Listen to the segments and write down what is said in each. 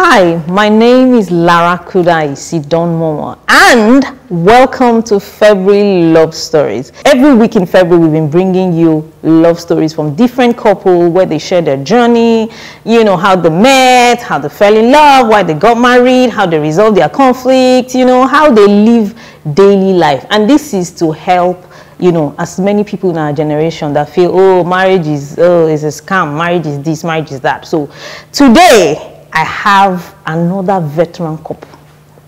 Hi, my name is Lara Kudaisi Don Momo, and welcome to February Love Stories. Every week in February, we've been bringing you love stories from different couples where they share their journey, how they met, how they fell in love, why they got married, how they resolved their conflict, how they live daily life. And this is to help as many people in our generation that feel, marriage is a scam, marriage is this, marriage is that. So today, I have another veteran couple.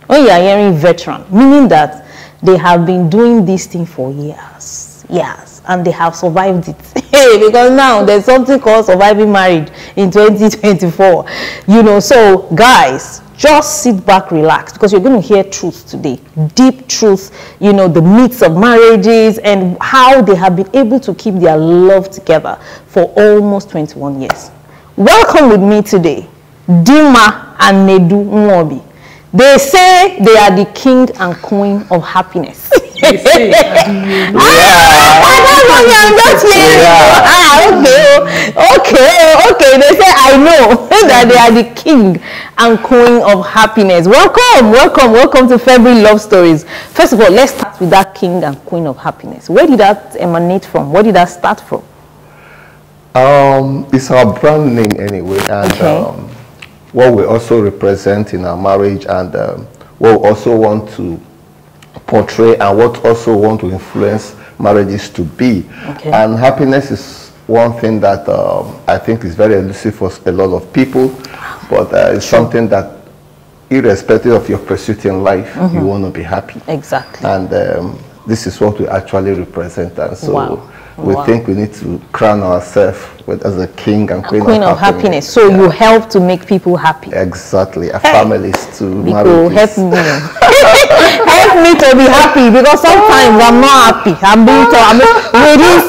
When you are hearing veteran, meaning that they have been doing this thing for years, and they have survived it. Because now there's something called surviving marriage in 2024. So guys, just sit back, relax, because you're going to hear truth today, deep truth, the myths of marriages and how they have been able to keep their love together for almost 21 years. Welcome with me today, Dima and Nedu Nwobi. They say they are the king and queen of happiness. They say, okay. They say I know that they are the king and queen of happiness. Welcome to February Love Stories. First of all, let's start with that king and queen of happiness. Where did that emanate from? Where did that start from? It's our brand name anyway, and what we also represent in our marriage, and what we also want to portray, and what also want to influence marriages to be. And happiness is one thing that I think is very elusive for a lot of people, but it's something that irrespective of your pursuit in life, you want to be happy. Exactly. And this is what we actually represent, and so we think we need to crown ourselves as a king and queen of happiness. So you help to make people happy. Exactly. Our families to marriages. Help me. Help me to be happy, because sometimes I'm not happy. With this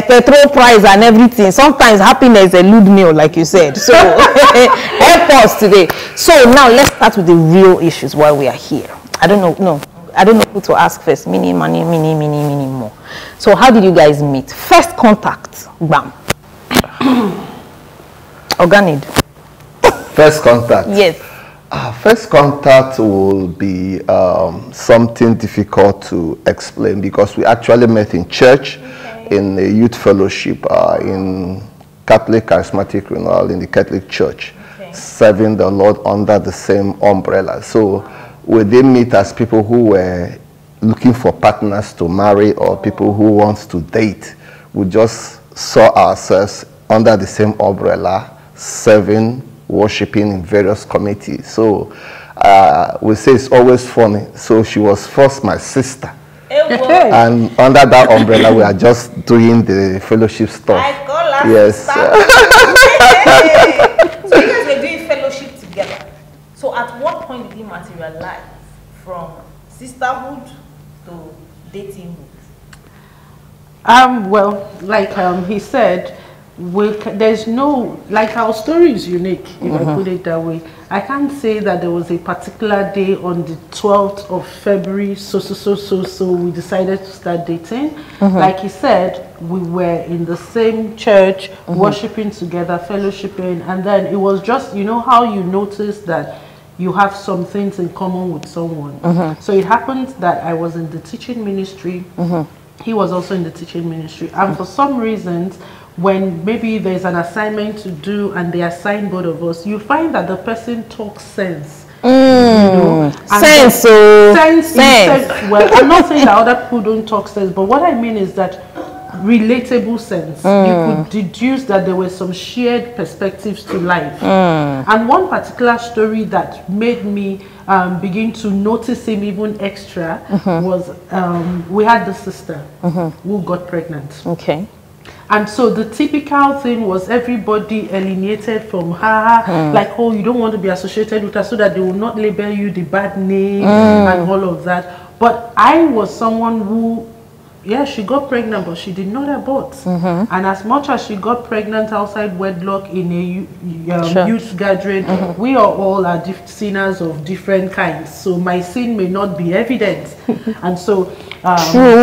petrol price and everything, sometimes happiness eludes me, like you said. So help us today. So now let's start with the real issues while we are here. I don't know who to ask first. Mini, more. So how did you guys meet? First contact, bam. Organic. First contact. Yes. First contact will be something difficult to explain, because we actually met in church, in a youth fellowship, in Catholic Charismatic Renewal in the Catholic Church, serving the Lord under the same umbrella. So we didn't meet as people who were looking for partners to marry or people who want to date. We just saw ourselves under the same umbrella, serving, worshiping in various committees. So we say it's always funny. So she was first my sister. And under that umbrella, we are just doing the fellowship stuff. Yes. So you guys were doing fellowship together. So at what point did you materialize from sisterhood to datinghood? Well, like he said, there's no, like, our story is unique, if I put it that way. I can't say that there was a particular day on the 12th of February, so we decided to start dating. Like he said, we were in the same church, worshiping together, fellowshipping, and then it was just, how you notice that you have some things in common with someone. So it happened that I was in the teaching ministry. He was also in the teaching ministry. And for some reasons, when maybe there's an assignment to do and they assign both of us, you find that the person talks sense. Sense. Well, I'm not saying that other people don't talk sense, but what I mean is that relatable sense. You could deduce that there were some shared perspectives to life. And one particular story that made me begin to notice him even extra was we had the sister who got pregnant. And so the typical thing was everybody alienated from her, like, oh, you don't want to be associated with her, so that they will not label you the bad name and all of that. But I was someone who, she got pregnant, but she did not abort. And as much as she got pregnant outside wedlock in a youth gathering, we are all sinners of different kinds. So my sin may not be evident. And so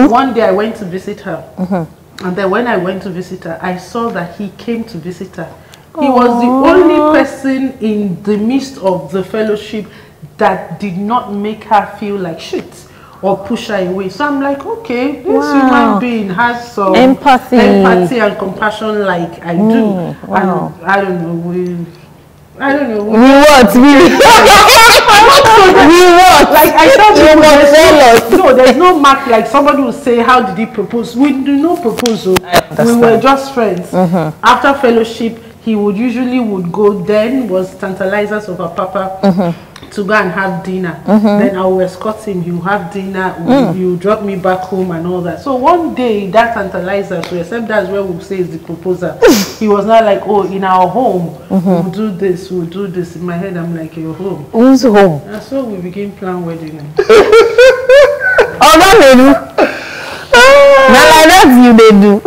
one day I went to visit her. And then when I went to visit her, I saw that he came to visit her He was the only person in the midst of the fellowship that did not make her feel like shit or push her away. So I'm like, okay, this human being has some empathy and compassion like I do. Wow. And I don't know, we what? Like I thought no, there's no mark. Like somebody will say, how did he propose? We do no proposal. We were just friends. After fellowship, he would usually go, then was Tantalizers of our papa, to go and have dinner. Then I will escort him, he will have dinner, you drop me back home and all that. So one day that Tantalizers, so except that's where we'll say is the proposer, he was not like, oh, in our home, we'll do this. In my head, I'm like, your home. Who's home? And so we begin plan wedding. Oh, that lady. Now like that you they do.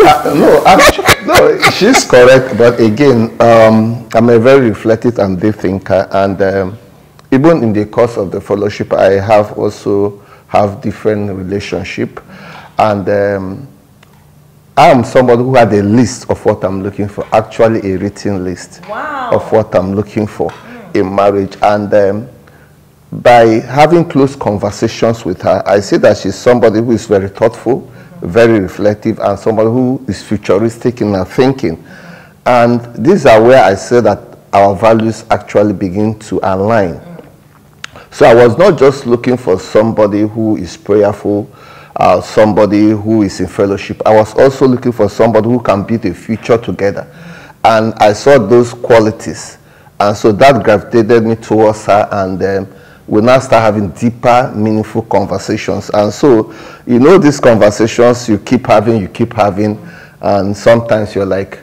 No, she's correct. But again, I'm a very reflective and deep thinker, and even in the course of the fellowship, I have also have different relationship, and I am somebody who had a list of what I'm looking for, actually a written list of what I'm looking for in marriage, and by having close conversations with her, I see that she's somebody who is very thoughtful, very reflective, and somebody who is futuristic in her thinking. And these are where I say that our values actually begin to align. So I was not just looking for somebody who is prayerful, somebody who is in fellowship. I was also looking for somebody who can build a future together. And I saw those qualities. And so that gravitated me towards her, and we now start having deeper, meaningful conversations. And so, you know, these conversations you keep having, and sometimes you're like,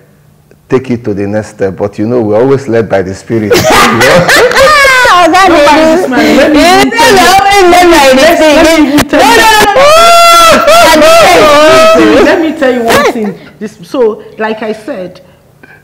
take it to the next step. But you know, we're always led by the Spirit. Let me tell you one thing. So, like I said,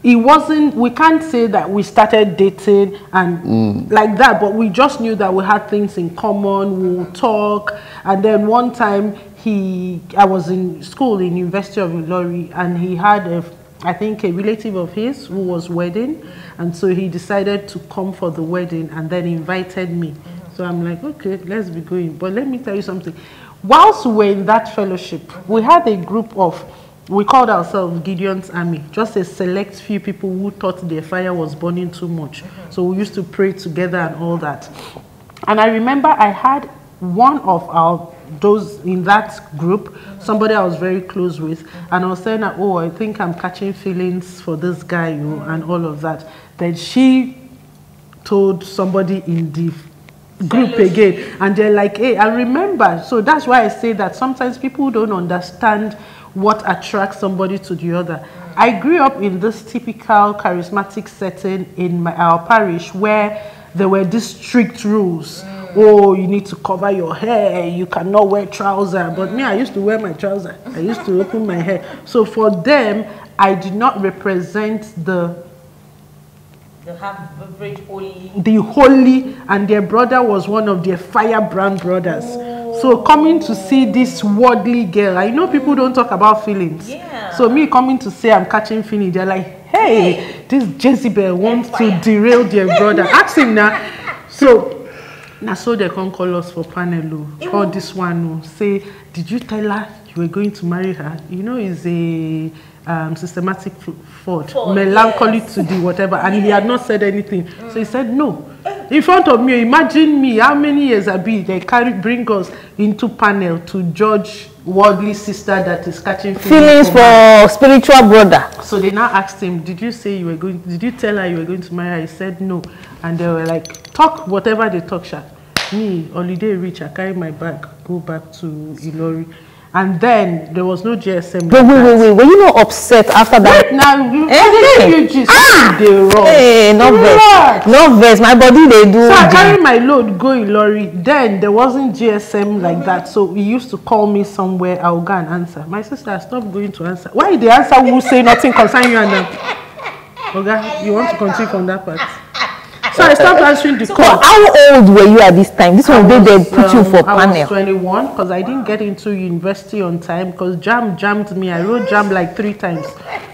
it wasn't, we can't say that we started dating and like that, but we just knew that we had things in common, we would talk. And then one time I was in school in University of Ilori, and he had I think a relative of his who was wedding, and so he decided to come for the wedding and then invited me. So I'm like, okay, let's be going. But let me tell you something. Whilst we were in that fellowship, we had a group of, we called ourselves Gideon's Army, just a select few people who thought their fire was burning too much. So we used to pray together and all that. And I remember I had one of those in that group, somebody I was very close with, and I was saying, oh, I think I'm catching feelings for this guy, you know, and all of that. Then she told somebody in the group again, and they're like, hey, I remember. So that's why I say that sometimes people don't understand what attracts somebody to the other. I grew up in this typical charismatic setting in our parish where there were these strict rules. Oh, you need to cover your hair, you cannot wear trousers. But me, I used to wear my trousers. I used to open my hair. So for them, I did not represent the holy, and their brother was one of their firebrand brothers. So coming to see this worldly girl, I know people don't talk about feelings. So me coming to say I'm catching feelings, they're like, hey, this Jezebel wants to derail their brother. Ask him now. So they can call us for panel. Call this one, say, did you tell her you were going to marry her? You know, it's a systematic fraud, melancholy to the whatever, and he had not said anything. So he said no. In front of me, imagine me, how many years I be, they bring us into panel to judge worldly sister that is catching feelings for spiritual brother. So they now asked him, did you tell her you were going to marry her? He said no. And they were like, talk whatever they talk, sha. Me, holiday rich, I carry my bag, go back to Ilori. And then there was no GSM. But wait. Were you not upset after that? Now you just no verse. My body they do. So I carry my load, go Ilori. Then there wasn't GSM like that. So he used to call me somewhere. I'll go and answer. My sister, stop going to answer. Why the answer will say nothing concerning you and them? Okay, you want to continue from that part? So I stopped answering the call. How old were you at this time? This one they put you for panel. I was 21 because I didn't get into university on time because JAMB jammed me. I wrote JAMB like 3 times.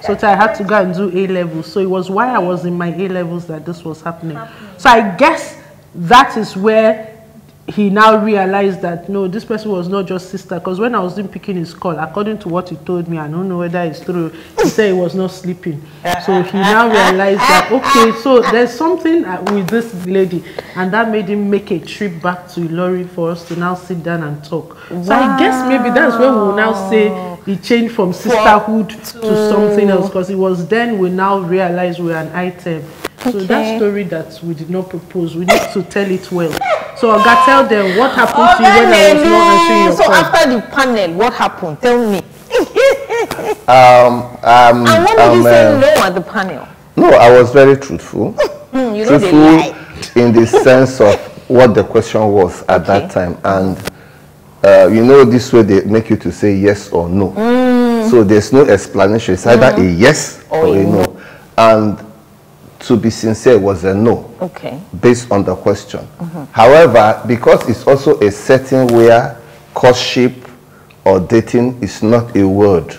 So I had to go and do A-levels. So it was while I was in my A-levels that this was happening. So I guess that is where he now realized that no, this person was not just sister. Because when I was picking his call, according to what he told me, I don't know whether it's true, he said he was not sleeping. So he now realized that okay, so there's something with this lady, and that made him make a trip back to Ilorin for us to now sit down and talk. Wow. So I guess maybe that's when we will now say he changed from sisterhood to something else, because it was then we now realize we're an item. So that story that we did not propose, we need to tell it well. So Oga, tell them what happened to you when I was not answering your call. So after the panel, what happened? Tell me. And what did you say no at the panel? No, I was very truthful. You truthful in the sense of what the question was at that time. And you know, this way they make you to say yes or no. So there's no explanation. It's either a yes or a no. And to be sincere, it was a no, based on the question. However, because it's also a setting where courtship or dating is not a word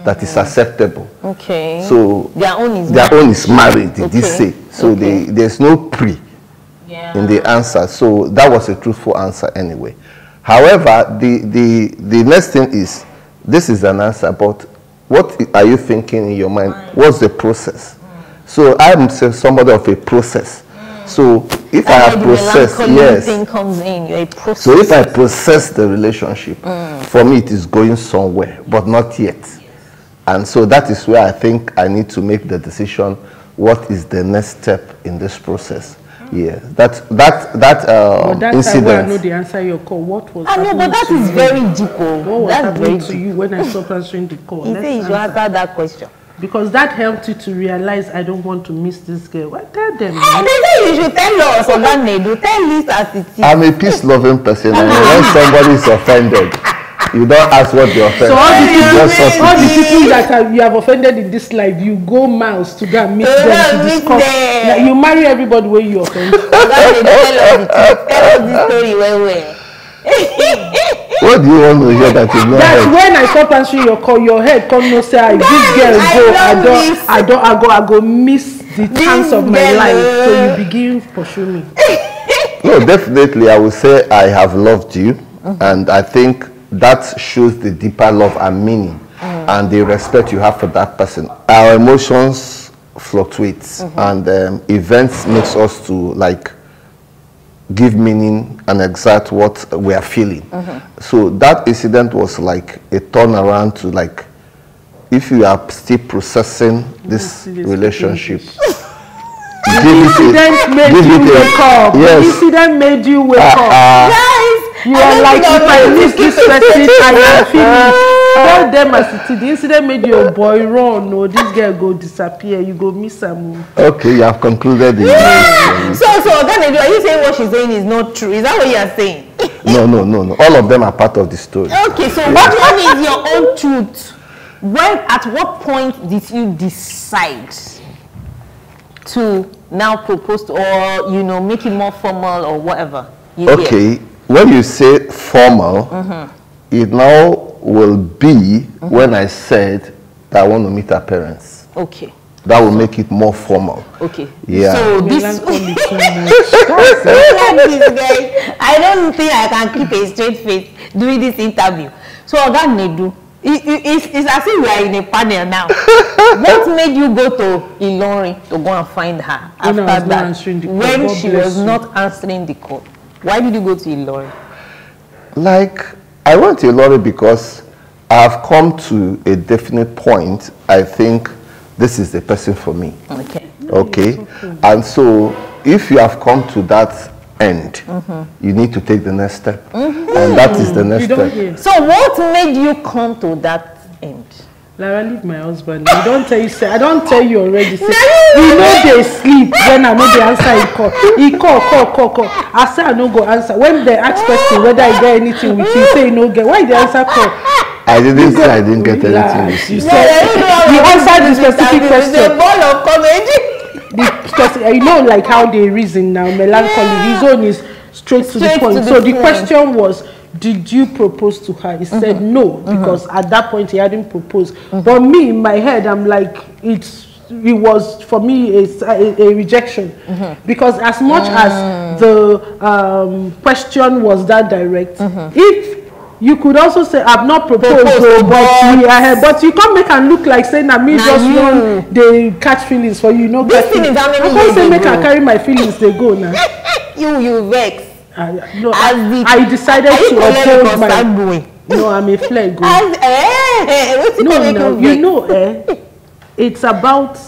that is acceptable. So their own is married, did they say. So there's no pre in the answer. So that was a truthful answer anyway. However, the next thing is, this is an answer, but what are you thinking in your mind? What's the process? So I'm somebody of a process. So if I have processed, yes. Thing comes in, you're a process. So if I process the relationship, for me it is going somewhere, but not yet. And so that is where I think I need to make the decision. What is the next step in this process? Yeah, that incident. I know the answer your call. What was? I know, but that is very deep. What was happening to you when I stopped answering the call? You say you should answer that question. Because that helped you to realize I don't want to miss this girl. Well, tell them. They say you should tell us on that Nedu. Tell this as it is. I'm a peace-loving person, and when somebody is offended, you don't ask what the offense. So all the people that you have offended in this life, you go miles to go and meet them to discuss. Like, you marry everybody where you offend. Tell us the story well. What do you want to hear that is not? That's when I stop answering your call, your head come no say, this girl go, I go miss the chance of my life. So you begin pursue me. No, definitely I would say I have loved you, and I think that shows the deeper love and meaning and the respect you have for that person. Our emotions fluctuate, and events makes us to like give meaning and exact what we are feeling. So that incident was like a turnaround to like, if you are still processing this relationship, the incident made you wake up. The incident made you wake up. You are like, if I miss this person, I am finished. Tell them as it is. The incident made your boy run. No, this girl go disappear. You go miss some. Okay, you have concluded the So then are you saying what she's saying is not true? Is that what you are saying? No. All of them are part of the story. Okay, so what one is your own truth? At what point did you decide to now propose to, or make it more formal or whatever? When you say formal, it now will be when I said that I want to meet her parents. Okay. That will make it more formal. Okay. Yeah. So this I don't think I can keep a straight face doing this interview. So Oga Nedu, it's as if we are in a panel now. What made you go to Ilorin to go and find her after that? When she was not answering the call. Why did you go to Ilorin? Like, I went to Ilorin because I have come to a definite point. I think this is the person for me. Okay. And so, if you have come to that end, you need to take the next step. And that is the next step. So, what made you come to that end? Lara, leave my husband. I don't tell you, say, I don't tell you already. Say, you know they sleep when I know the answer he call. He call. I say I no go answer. When they ask person whether I get anything with you, say you no get. Why the answer call? I didn't say I didn't get anything with you. You answered the specific question. It's a ball of comedy. You know, like how they reason now, melancholy. His own is straight to the point. So the question was, did you propose to her? He said no, because at that point he hadn't proposed. But me, in my head, I'm like, it was for me a rejection, because as much as the question was that direct, if you could also say, I've not proposed, but you can't make and look like saying that me just want they catch feelings for you. No, this thing is how many I can't say make I carry my feelings, they go now. you vex. No, I decided to oppose my. No, I'm a flag. No, you know, it's about.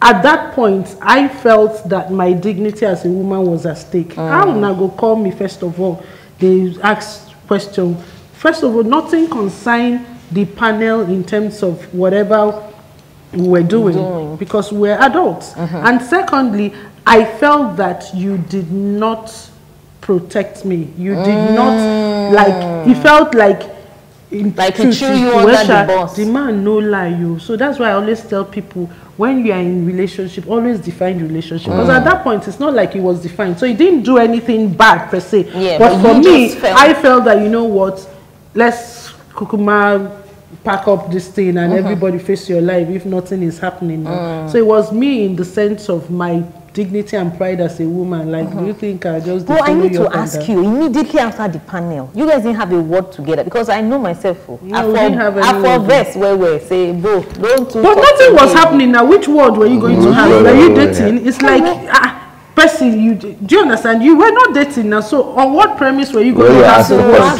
At that point, I felt that my dignity as a woman was at stake. How would I go call me first of all? They asked question. First of all, nothing concerned the panel in terms of whatever we were doing. Because we're adults. And secondly, I felt that you did not protect me. You did not, like, it felt like in he threw you under the bus. The man no lie you. So that's why I always tell people, when you are in relationship, always define the relationship. Because at that point, it's not like it was defined. So he didn't do anything bad per se. Yeah, but for me, I felt that, you know what, let's kukuma pack up this thing and everybody face your life if nothing is happening now. So it was me in the sense of my dignity and pride as a woman. Like, do you think I just Well, I need to ask you, immediately after the panel, you guys didn't have a word together, because I know myself. After verse where we say, bro, don't. But nothing was happening now. Which word were you going to have? Were you dating? It's like, person, do you understand? You were not dating now. So on what premise were you going to ask the word?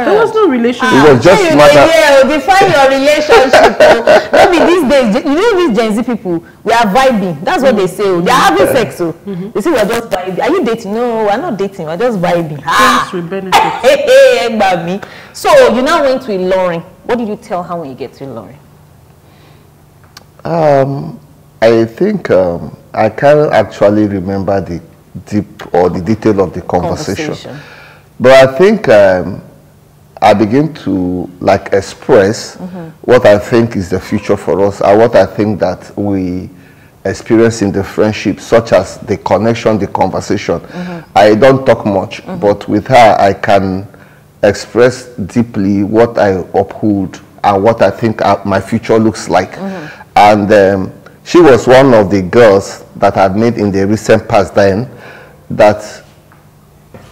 There was no relationship. It was just define your relationship. Maybe these days, you know, these Gen Z people, we are vibing. That's what they say. They are having sex. So they say we're just vibing. Are you dating? No, we're not dating. We're just vibing. Friends with benefits. Hey, baby. So you now went to Ilorin. What did you tell her when you get to Ilorin? I think I can't actually remember the deep or the detail of the conversation. But I think I begin to like express what I think is the future for us, and what I think that we experience in the friendship, such as the connection, the conversation. I don't talk much, but with her I can express deeply what I uphold and what I think my future looks like. And she was one of the girls that I've met in the recent past then that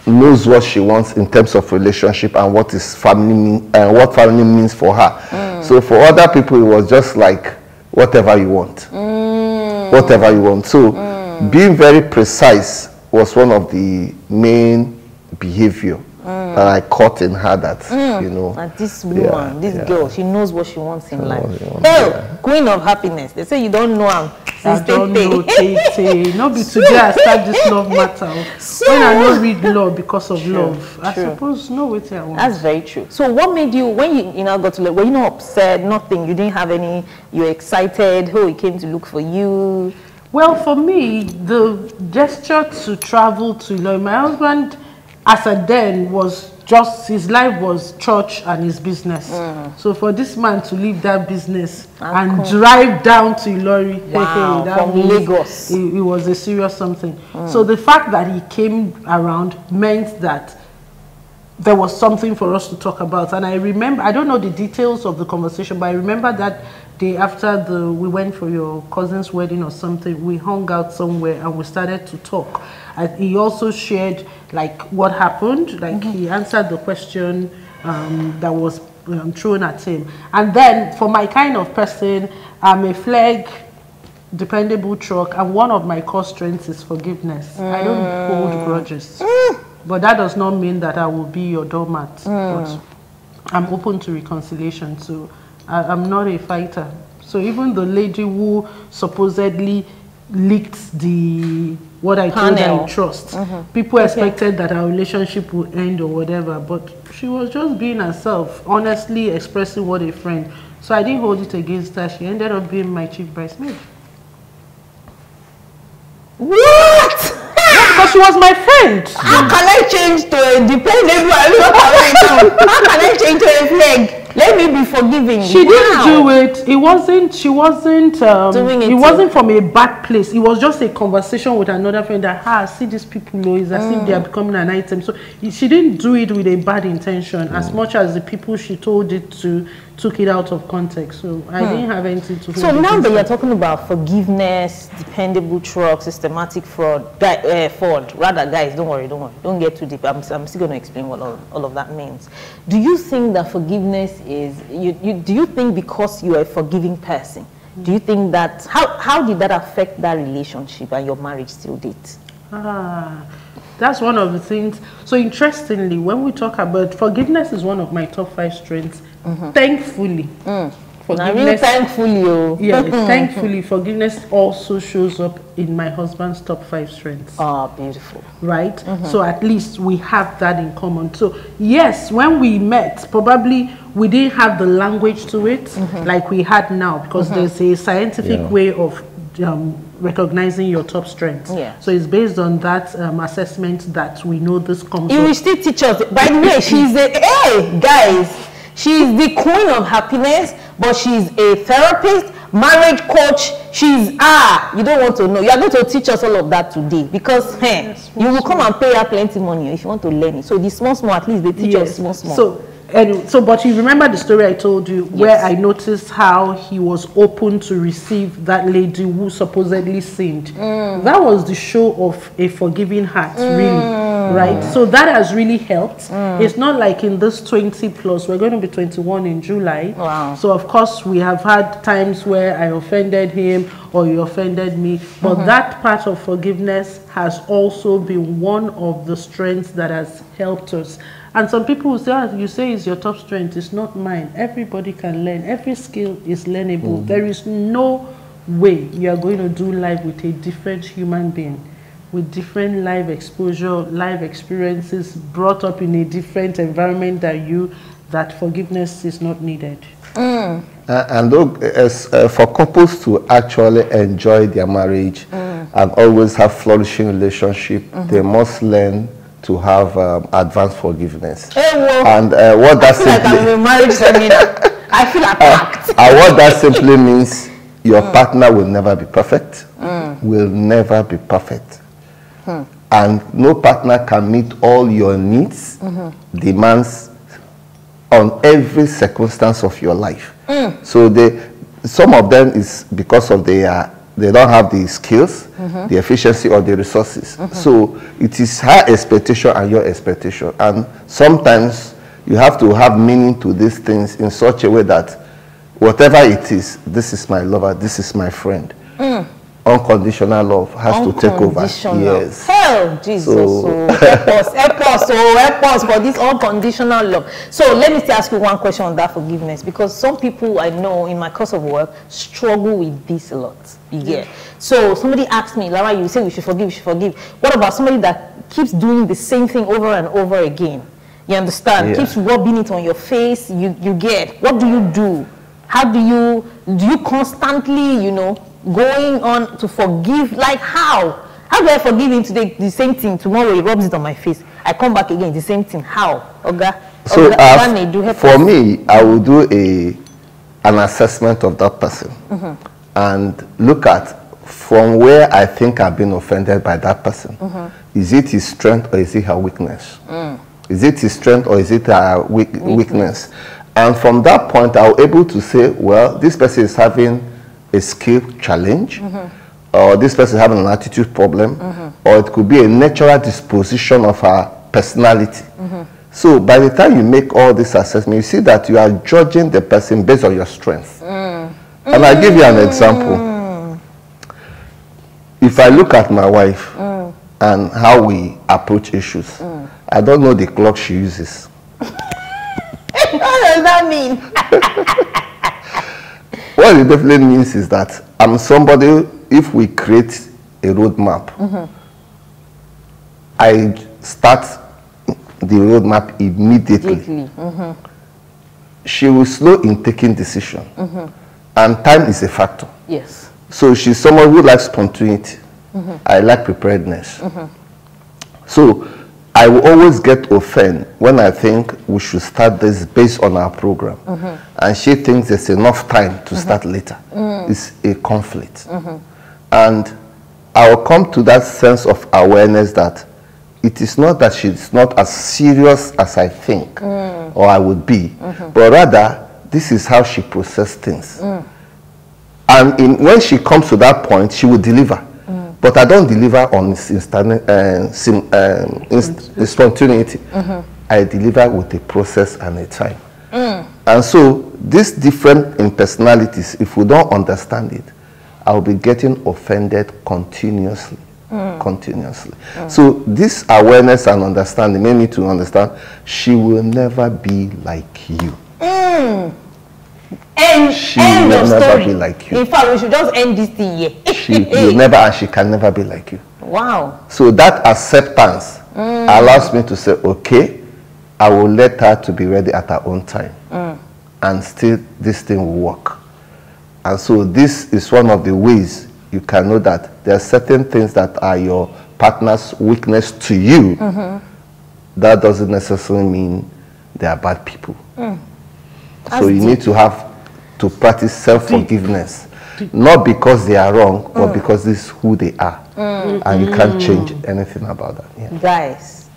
knows what she wants in terms of relationship and what is family and what family means for her. So for other people, it was just like whatever you want, whatever you want. So being very precise was one of the main behavior that I caught in her. That you know, and this woman, this girl, she knows what she wants in life. Queen of happiness. They say you don't know her. I don't know, Tete. No be today I start this love matter. When I don't read law because of love, I suppose no way I want. That's very true. So what made you, when you now got to, were you not upset? Nothing. You didn't have any. You were excited. Oh, he came to look for you. Well, for me, the gesture to travel to Ilorin, my husband, as a then, was just, his life was church and his business. So for this man to leave that business and drive down to Ilorin, from Lagos, it was a serious something. So the fact that he came around meant that there was something for us to talk about. And I remember, I don't know the details of the conversation, but I remember that day after we went for your cousin's wedding or something, we hung out somewhere and we started to talk. He also shared like what happened, like he answered the question that was thrown at him. And then for my kind of person, I'm a flag, dependable truck, and one of my core strengths is forgiveness. I don't hold grudges. But that does not mean that I will be your doormat. But I'm open to reconciliation. So I'm not a fighter. So even the lady who supposedly leaked what I told her in trust, people expected that our relationship would end or whatever, but she was just being herself, honestly expressing what a friend. So I didn't hold it against her. She ended up being my chief bridesmaid. What? Because she was my friend. How can I change to a dependable? How can I change to a flag? Let me be forgiving. She didn't do it. It wasn't. She wasn't. Doing it. It wasn't from a bad place. It was just a conversation with another friend that, see these people, it's as if they are becoming an item. So she didn't do it with a bad intention, as much as the people she told it to took it out of context. So I didn't have anything to do. So now that you're talking about forgiveness, dependable trust, systematic fraud, guys, don't worry, don't get too deep. I'm still going to explain what all of that means. Do you think that forgiveness is, do you think because you're a forgiving person, do you think that, how did that affect that relationship and your marriage till date? That's one of the things. So interestingly, when we talk about forgiveness, is one of my top 5 strengths. Thankfully, forgiveness. Thankfully, forgiveness also shows up in my husband's top 5 strengths. Beautiful. Right? So at least we have that in common. So yes, when we met, probably we didn't have the language to it like we had now, because there's a scientific way of recognizing your top strengths. So it's based on that assessment that we know this comes. You will still teach us. By the way, she's the queen of happiness, but she's a therapist, marriage coach. She's you don't want to know. You are going to teach us all of that today, because you will come and pay her plenty money if you want to learn it. So the small, at least they teach us small. So, but you remember the story I told you where I noticed how he was open to receive that lady who supposedly sinned. That was the show of a forgiving heart, really, right? So that has really helped. It's not like in this 20 plus, we're going to be 21 in July. Wow. So of course we have had times where I offended him or he offended me, but that part of forgiveness has also been one of the strengths that has helped us. And some people will say, you say it's your top strength. It's not mine. Everybody can learn. Every skill is learnable. There is no way you are going to do life with a different human being, with different life exposure, life experiences, brought up in a different environment than you, that forgiveness is not needed. And for couples to actually enjoy their marriage and always have flourishing relationship, they must learn to have advanced forgiveness. And what that simply, like I'm in a marriage seminar. I feel attacked. And what that simply means, your partner will never be perfect. Will never be perfect. And no partner can meet all your needs, demands on every circumstance of your life. So some of them is because of they don't have the skills, the efficiency, or the resources. So it is her expectation and your expectation. And sometimes you have to have meaning to these things in such a way that whatever it is, this is my lover, this is my friend. Unconditional love has to take over. Yes. Hell, Jesus. So, help us for this unconditional love. So let me ask you one question on that forgiveness, because some people I know in my course of work struggle with this a lot. You get. So somebody asked me, Lara, you say we should forgive. What about somebody that keeps doing the same thing over and over again? You understand? Keeps rubbing it on your face. You get. What do you do? How do you constantly, going on to forgive? Like how do I forgive him today, the same thing, tomorrow he rubs it on my face, I come back again, the same thing? How? So for me, I will do an assessment of that person and look at from where I think I've been offended by that person. Is it his strength or is it her weakness? Is it his strength or is it her weakness? And from that point, I was able to say, well, this person is having a skill challenge, or this person is having an attitude problem, or it could be a natural disposition of her personality. So by the time you make all this assessment, you see that you are judging the person based on your strength. And I'll give you an example. If I look at my wife and how we approach issues, I don't know the clock she uses. What does that mean? What it definitely means is that I'm somebody, if we create a roadmap, I start the roadmap immediately. She will slow in taking decision. And time is a factor. Yes. So she's someone who likes spontaneity. I like preparedness. So I will always get offended when I think we should start this based on our program. And she thinks there's enough time to start later. It's a conflict. And I will come to that sense of awareness that it is not that she's not as serious as I think or I would be, but rather this is how she processes things. And when she comes to that point, she will deliver. But I don't deliver on spontaneity. I deliver with a process and a time. And so, these different in personalities, if we don't understand it, I'll be getting offended continuously. So, this awareness and understanding made me to understand she will never be like you. She will never be like you. In fact, we should just end this thing here. She will never, and she can never be like you. Wow. So that acceptance allows me to say, okay, I will let her to be ready at her own time. And still this thing will work. And so this is one of the ways you can know that there are certain things that are your partner's weakness to you. That doesn't necessarily mean they are bad people. So you need to have to practice self-forgiveness, not because they are wrong, but because this is who they are, and you can't change anything about that. Yeah. Guys,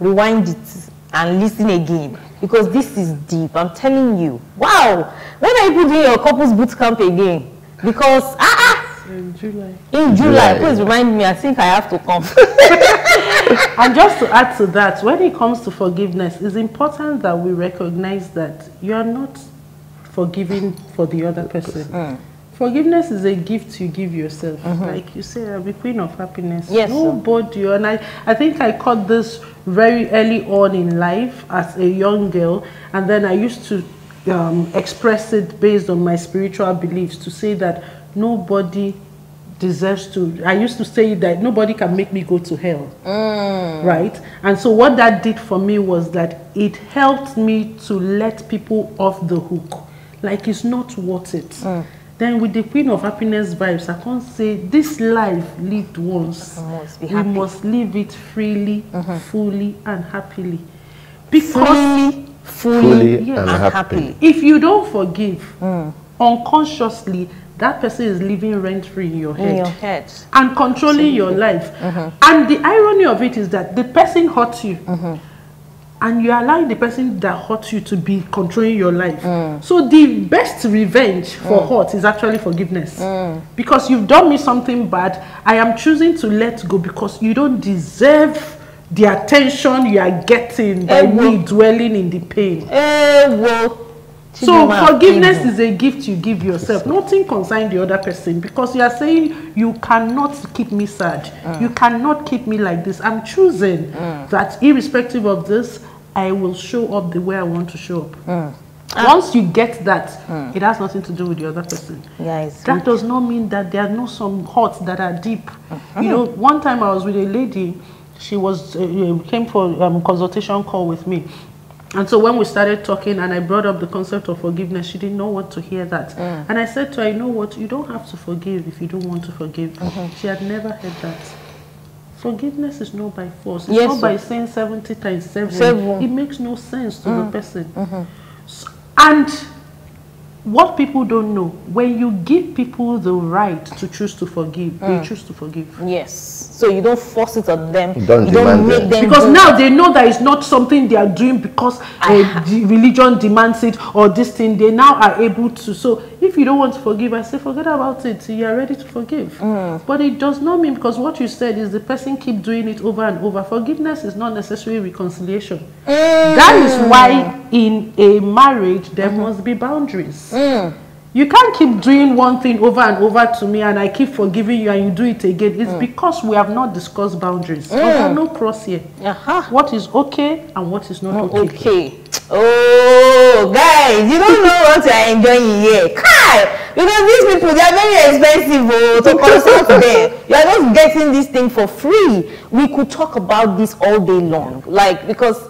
rewind it and listen again, because this is deep. I'm telling you. Wow. When are you doing your couples boot camp again? Because In July. In July, please remind me. I think I have to come. And just to add to that, when it comes to forgiveness, it's important that we recognize that you are not forgiving for the other person. Forgiveness is a gift you give yourself. Like you say, I'm a queen of happiness. Yes, nobody. And I think I caught this very early on in life as a young girl, and then I used to express it based on my spiritual beliefs, to say that nobody deserves to. I used to say that nobody can make me go to hell. Right? And so what that did for me was that it helped me to let people off the hook. Like, it's not worth it. Then with the Queen of Happiness vibes, I can't say this life lived once. We must live it freely, fully, and happily. Because fully and happily. If you don't forgive, unconsciously, that person is living rent-free in your head. And controlling your life. And the irony of it is that the person hurt you. And you're allowing the person that hurt you to be controlling your life. So the best revenge for hurt is actually forgiveness. Because you've done me something bad, I am choosing to let go because you don't deserve the attention you are getting by me dwelling in the pain. So forgiveness is a gift you give yourself. Nothing concerns the other person, because you are saying you cannot keep me sad. You cannot keep me like this. I'm choosing that irrespective of this, I will show up the way I want to show up. Once you get that, it has nothing to do with the other person. That does not mean that there are not some hurts that are deep. You know, one time I was with a lady. She was came for consultation call with me. And so when we started talking and I brought up the concept of forgiveness, she didn't know what to hear that. And I said to her, you know what, you don't have to forgive if you don't want to forgive. She had never heard that. Forgiveness is not by force. It's not by saying 70 times 7. It makes no sense to the person. So, and what people don't know, when you give people the right to choose to forgive, they choose to forgive. So you don't force it on them. You don't make them. Because now they know that it's not something they are doing because the religion demands it or this thing. They now are able to. So if you don't want to forgive, I say forget about it. You are ready to forgive. But it does not mean, because what you said is the person keep doing it over and over. Forgiveness is not necessarily reconciliation. That is why in a marriage there must be boundaries. You can't keep doing one thing over and over to me and I keep forgiving you and you do it again. It's because we have not discussed boundaries. There are no cross here. What is okay and what is not okay. Oh, guys, you don't know what you are enjoying here. Because these people, they are very expensive to consult them. You are not getting this thing for free. We could talk about this all day long. Like, because,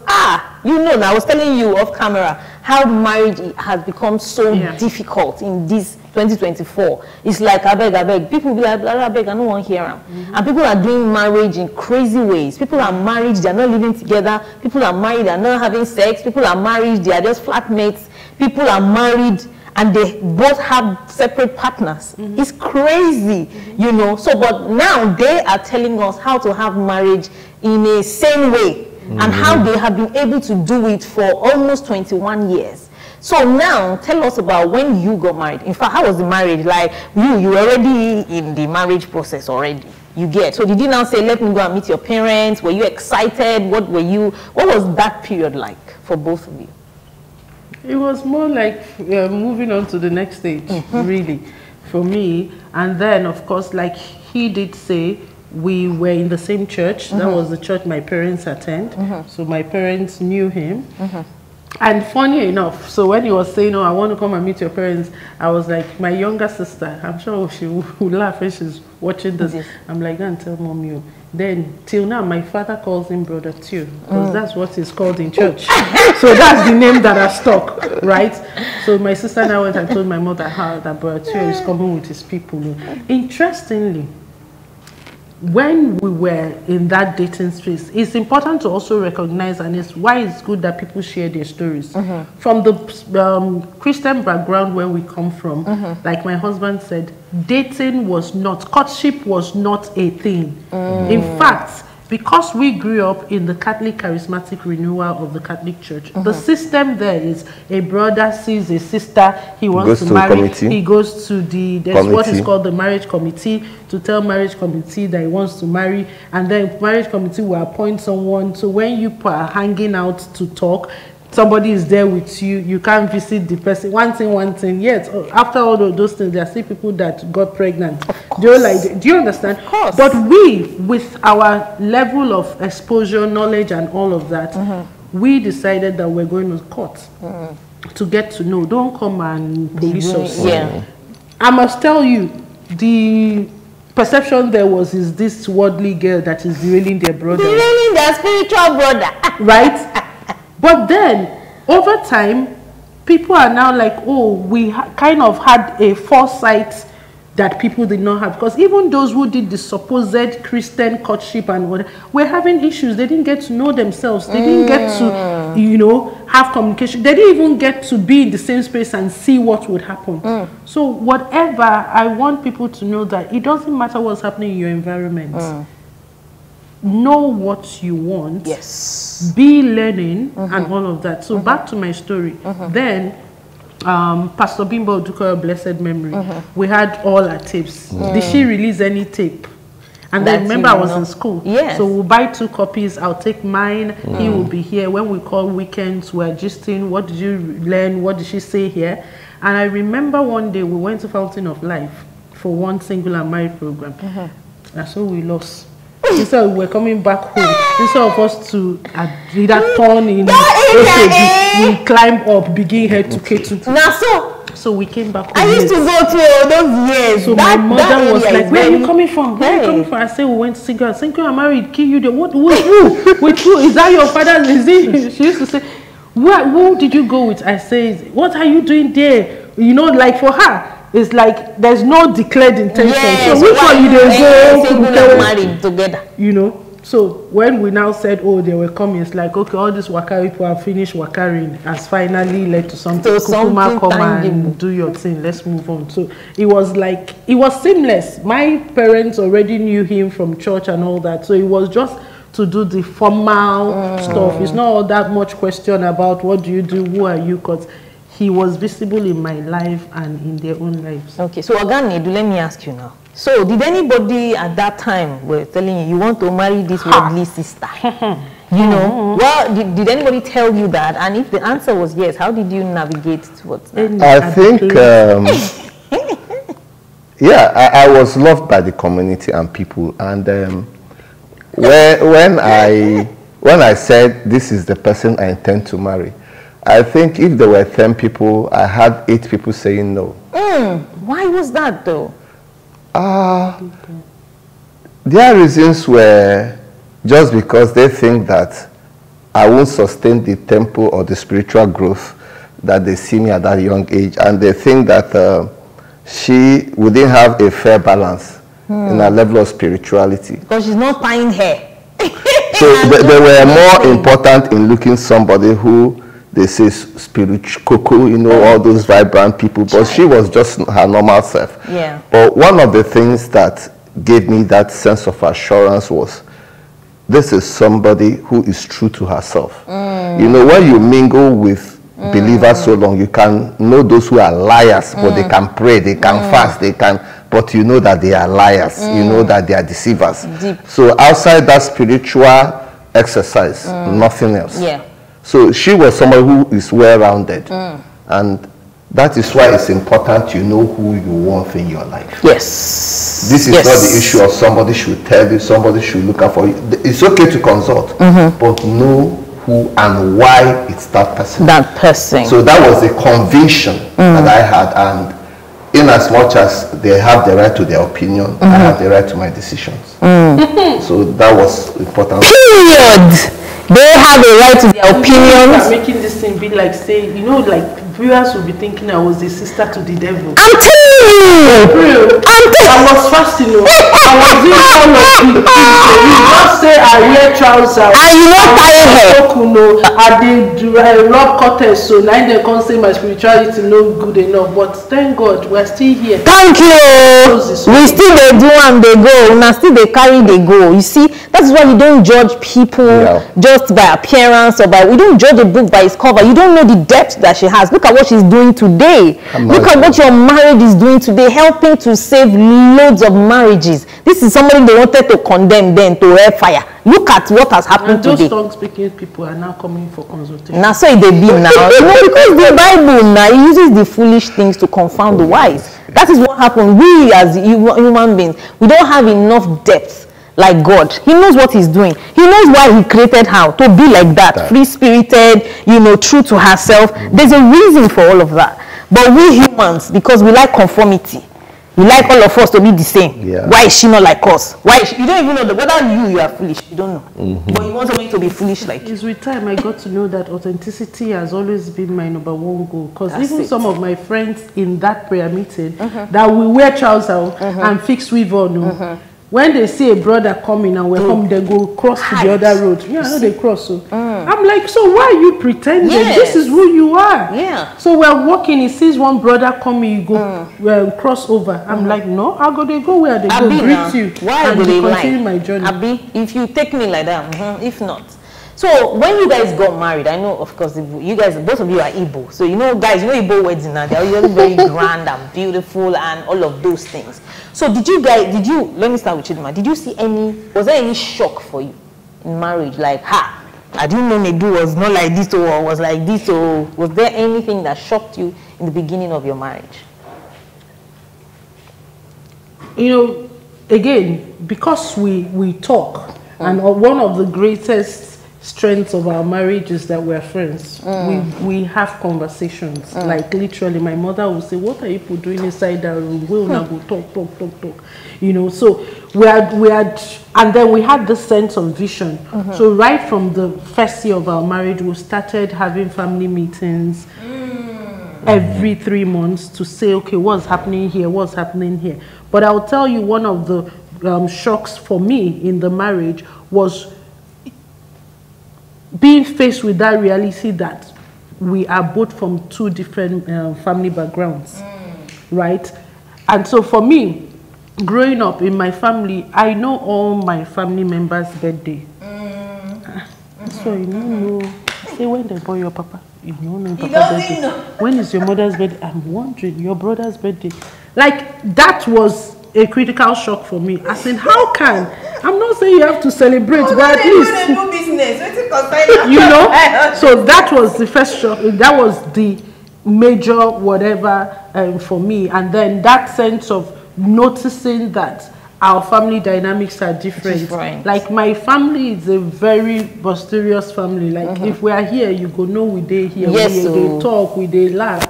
you know, now I was telling you off camera how marriage has become so difficult in this 2024. It's like, I beg. People be like, I beg, I don't want to hear them. And people are doing marriage in crazy ways. People are married, they're not living together. People are married, they're not having sex. People are married, they are just flatmates. People are married and they both have separate partners. It's crazy, you know. So, but now they are telling us how to have marriage in a sane way and how they have been able to do it for almost 21 years. So now, tell us about when you got married. In fact, how was the marriage? Like, you were already in the marriage process already. You get. So did you now say, let me go and meet your parents? Were you excited? What was that period like for both of you? It was more like moving on to the next stage, really, for me. And then, of course, like he did say, we were in the same church. That was the church my parents attend. So my parents knew him. And funny enough, so when he was saying, oh, I want to come and meet your parents, I was like, my younger sister, I'm sure she will laugh when she's watching this. Yes. I'm like, go and tell mom you. Then, till now, my father calls him Brother Tio, because that's what he's called in church. So that's the name that I stuck, right? So my sister now went and told my mother how that Brother Tio is coming with his people. Interestingly, when we were in that dating space, it's important to also recognize, and it's why it's good that people share their stories. From the Christian background where we come from, like my husband said, dating was not, courtship was not a thing. In fact, because we grew up in the Catholic Charismatic Renewal of the Catholic Church, the system there is a brother sees a sister, he wants to marry, he goes to there's what is called the marriage committee to tell marriage committee that he wants to marry, and then marriage committee will appoint someone. So when you are hanging out to talk, somebody is there with you, you can't visit the person. One thing. Yes, after all of those things, there are still people that got pregnant. Do you understand? Of course. But we, with our level of exposure, knowledge, and all of that, we decided that we're going to court to get to know. Don't come and police us. Yeah. I must tell you, the perception there is this worldly girl that is derailing their brother. Derailing their spiritual brother. Right? But then, over time, people are now like, oh, we kind of had a foresight that people did not have. Because even those who did the supposed Christian courtship and whatever, were having issues. They didn't get to know themselves. They didn't get to, you know, have communication. They didn't even get to be in the same space and see what would happen. So whatever, I want people to know that it doesn't matter what's happening in your environment. Know what you want, be learning, and all of that. So back to my story. Then, Pastor Bimbo Odukoya, blessed memory, we had all our tapes. Did she release any tape? And then remember, I was in school. So we'll buy 2 copies. I'll take mine. He will be here. When we call weekends, we're gisting. What did you learn? What did she say here? And I remember one day we went to Fountain of Life for one single and married program. And so we lost. Instead we were coming back home, instead of us to either turn in we climb up, begin head to K2. Now so we came back home. I used to go to those years. So my mother was like, where are you coming from? Where are you coming from? I said, we went to Single. Single, I'm married, kill you there. What, with who? With who? Is that your father? Is it? She used to say, who did you go with? I said, what are you doing there? You know, like for her, it's like there's no declared intention. Yes, so which one you go married together? You know. So when we now said, oh, they were coming, it's like, okay, all this Wakari people have finished Wakaring has finally led to something. Kukuma, come and do your thing. Let's move on. So it was like, it was seamless. My parents already knew him from church and all that. So it was just to do the formal stuff. It's not all that much question about what do you do, who are you, because he was visible in my life and in their own lives. Okay, so Ogani, let me ask you now. So did anybody at that time were telling you want to marry this worldly sister? You know, well, did anybody tell you that? And if the answer was yes, how did you navigate towards that? I think, yeah, I was loved by the community and people. And when I said this is the person I intend to marry, I think if there were 10 people, I had 8 people saying no. Why was that though? Their reasons were just because they think that I won't sustain the tempo or the spiritual growth that they see me at that young age, and they think that we didn't have a fair balance in our level of spirituality. Because she's not tying hair. So they were more important in looking somebody who they say spiritual cocoa, you know, all those vibrant people, but she was just her normal self. Yeah. But one of the things that gave me that sense of assurance was, this is somebody who is true to herself. You know, when you mingle with believers so long, you can know those who are liars, but they can pray, they can fast, they can, but you know that they are liars, you know that they are deceivers. Deep. So outside that spiritual exercise, nothing else. Yeah. So she was somebody who is well-rounded, and that is why it's important you know who you want in your life. Yes. This is not the issue of somebody should tell you, somebody should look out for you. It's okay to consult, but know who and why it's that person. That person. So that was the conviction that I had, and in as much as they have the right to their opinion, I have the right to my decisions. So that was important. Period. They have a right to their opinions. Making this thing be like, say, you know, like viewers will be thinking I was a sister to the devil. I'm telling you. I was fasting, you know. I was doing all of the things. You just say I wear trousers. And you not tie hair. I did rub cutters, so now they can't say my spirituality no good enough. But thank God we're still here. Thank you. We still they do and they go. Now still they carry they go. You see, that's why we don't judge people just by appearance or by. We don't judge a book by its cover. You don't know the depth that she has. Look at what she's doing today. Look at what your marriage is doing today, helping to save loads of marriages. This is somebody they wanted to condemn then to hellfire. Look at what has happened and today. Those tongue-speaking people are now coming for consultation. Now, so they be now. You know, because the Bible now uses the foolish things to confound the wise. That is what happened. We as human beings, we don't have enough depth like God. He knows what he's doing. He knows why he created her to be like that, free-spirited, you know, true to herself. There's a reason for all of that. But we humans, because we like conformity, we like all of us to be the same. Why is she not like us? Why is she? You don't even know whether you are foolish. You don't know. But you want somebody to be foolish like you. It's with time I got to know that authenticity has always been my number one goal. Because even some of my friends in that prayer meeting that we wear trousers and fix weave on, when they see a brother coming and welcome, they go cross to the other road. Yeah, I know they cross. So I'm like, so why are you pretending? This is who you are. Yeah. So we're walking, he sees one brother coming, you go cross over. I'm like, no, I'll go, they go where they go, greet you. Why do they continue my journey? Abi, if you take me like that, if not. So when you guys got married, I know, of course, you guys, both of you are Igbo. So you know, guys, you know Igbo weddings now, they're usually very grand and beautiful and all of those things. So let me start with Chidima. Did you see was there any shock for you in marriage? Like, I didn't know Nedu was not like this or was like this, or was there anything that shocked you in the beginning of your marriage? You know, again, because we talk, and one of the greatest strengths of our marriage is that we're friends. We have conversations. Like literally, my mother will say, "What are you people doing inside that room? We'll now go talk." You know, so we had, and then we had this sense of vision. So right from the first year of our marriage, we started having family meetings every 3 months to say, okay, what's happening here? What's happening here? But I'll tell you, one of the shocks for me in the marriage was being faced with that reality that we are both from two different family backgrounds, right? And so for me, growing up in my family, I know all my family members' birthday. So you don't know, say when they born your papa, you don't know papa's birthday. When is your mother's birthday? I'm wondering, your brother's birthday. Like, that was a critical shock for me. I said, how can? I'm not saying you have to celebrate, but at least, you know. So that was the first shock. That was the major whatever for me. And then that sense of noticing that our family dynamics are different. Like, my family is a very mysterious family. Like, if we are here, you go know we dey here. They talk, we dey laugh.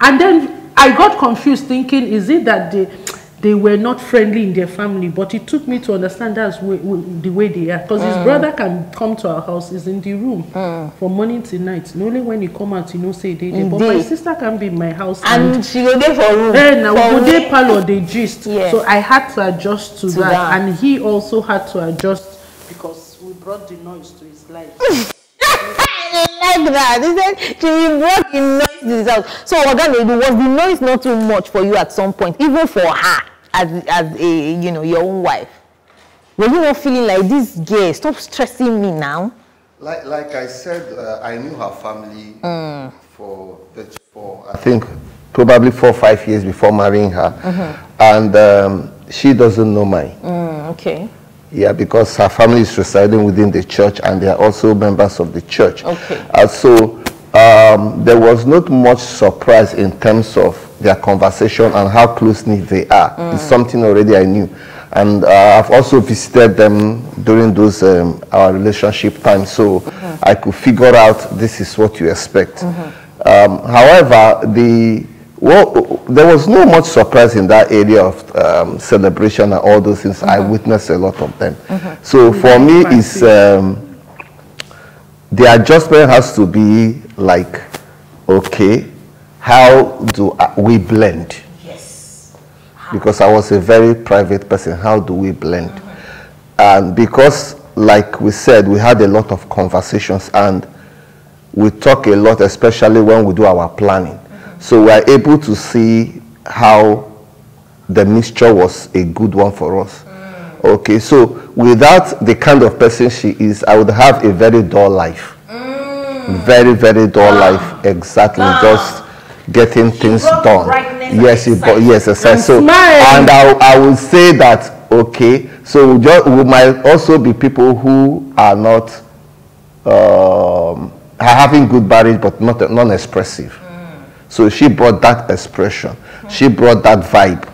And then I got confused thinking, is it that they were not friendly in their family, but it took me to understand that's the way they are. Because his brother can come to our house, is in the room from morning till night. And only when he come out, say they. But my sister can be in my house and she go there for room. Now we go there parlor, they gist. Yeah. So I had to adjust to that, and he also had to adjust because we brought the noise to his life. I like that. He said she brought the noise to his house. So was the noise not too much for you at some point, even for her as a your own wife? Were you not feeling like this girl? Stop stressing me now. Like I said, I knew her family for I think probably 4 or 5 years before marrying her, and she doesn't know mine. Okay. Yeah, because her family is residing within the church, and they are also members of the church. Okay. And so there was not much surprise in terms of their conversation and how close-knit they are. It's something already I knew. And I've also visited them during those our relationship time, so I could figure out this is what you expect. However, there was no much surprise in that area of celebration and all those things. I witnessed a lot of them. So for me, it's the adjustment has to be like, okay, how do we blend? Yes. Because I was a very private person. How do we blend? And because, like we said, we had a lot of conversations and we talk a lot, especially when we do our planning. So we are able to see how the mixture was a good one for us. Okay, so without the kind of person she is, I would have a very dull life. Very, very dull life. Exactly, just getting things done. Yes, yes, exactly. So, and I would say that, okay, so we might also be people who are not having good marriage, but not non-expressive. So she brought that expression. She brought that vibe.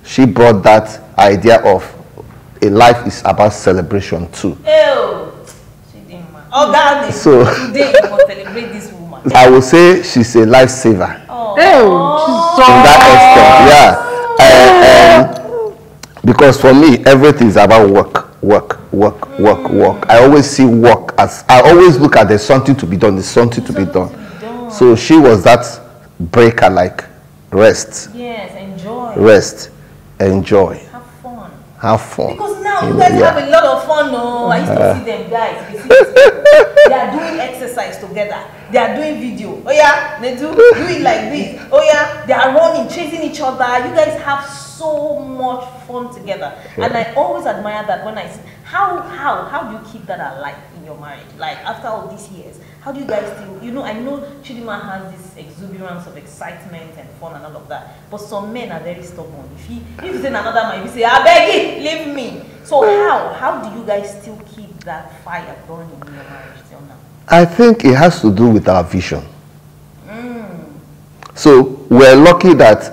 She brought that idea of a life is about celebration too. So today you must celebrate this woman. I would say she's a lifesaver. To that extent, yeah. Because for me, everything is about work. I always see work as, I always look at there's something to be done. There's something to be done. So she was that breaker, like rest. Yes, enjoy. Rest, enjoy. Have fun. Have fun. Because now you guys have a lot of fun. No, I used to see them guys. They are doing exercise together. They are doing video. Oh yeah, they do it like this. Oh yeah, they are running, chasing each other. You guys have so much fun together, and I always admire that. When I see how do you keep that alive in your marriage? Like after all these years, how do you guys still? I know Chidima has this exuberance of excitement and fun and all of that, but some men are very stubborn. If you say another man, you say, "I beg you, leave me." So how do you guys still keep that fire burning in your marriage till now? I think it has to do with our vision. So we're lucky that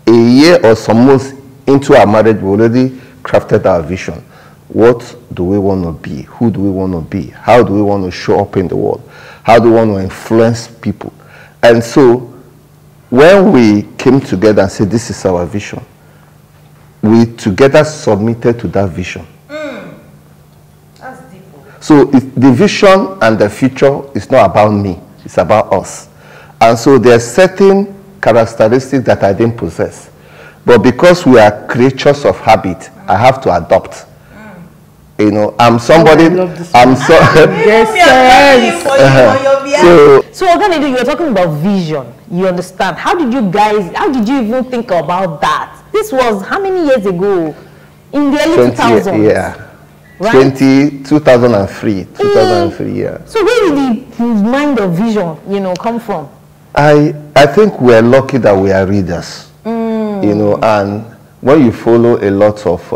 a year or some months into our marriage, we already crafted our vision. What do we want to be? Who do we want to be? How do we want to show up in the world? How do we want to influence people? And so when we came together and said, this is our vision, we together submitted to that vision. That's deep. So the vision and the future is not about me, it's about us. And so there are certain characteristics that I didn't possess. But because we are creatures of habit, I have to adopt. I'm somebody, I'm so... So Oganedi, you were talking about vision, you understand. How did you even think about that? This was how many years ago? In the early 2000s? Yeah. Right? 2003, yeah. So where did the mind of vision, come from? I think we're lucky that we are readers, and when you follow a lot of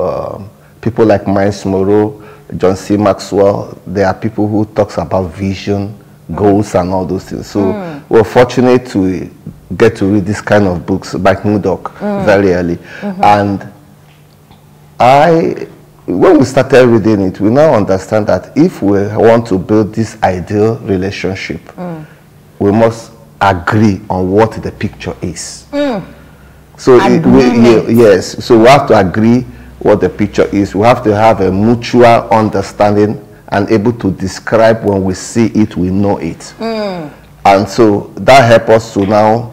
people like Miles Monroe, John C. Maxwell, there are people who talks about vision, goals, and all those things. So we're fortunate to get to read this kind of books by Murdoch very early. And when we started reading it, we now understand that if we want to build this ideal relationship, we must agree on what the picture is. So yes, so we have to agree what the picture is. We have to have a mutual understanding and able to describe when we see it, we know it. And so that helps us to now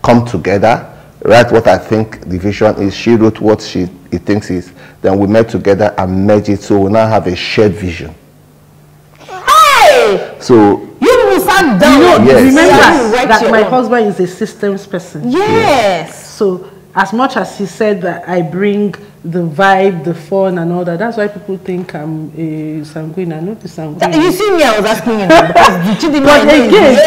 come together, write what I think the vision is. She wrote what he thinks is. Then we met together and merge it, so we now have a shared vision. Hey! So you will sat down. Yes. Remember that my husband is a systems person. Yes. So as much as he said that I bring the vibe, the fun and all that, that's why people think I'm a sanguine. I'm not a sanguine. You see me, I was asking you now, because but again,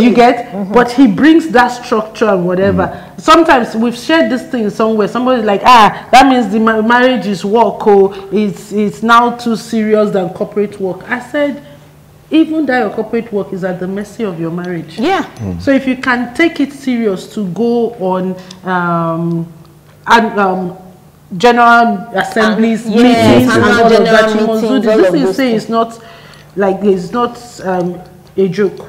you get, but he brings that structure and whatever. Sometimes we've shared this thing somewhere, somebody's like, that means the marriage is work, or it's now too serious than corporate work. I said, even that your corporate work is at the mercy of your marriage. Yeah. So if you can take it serious to go on general assemblies, meetings, and all of that, you must do this. This is say it's not like it's not a joke.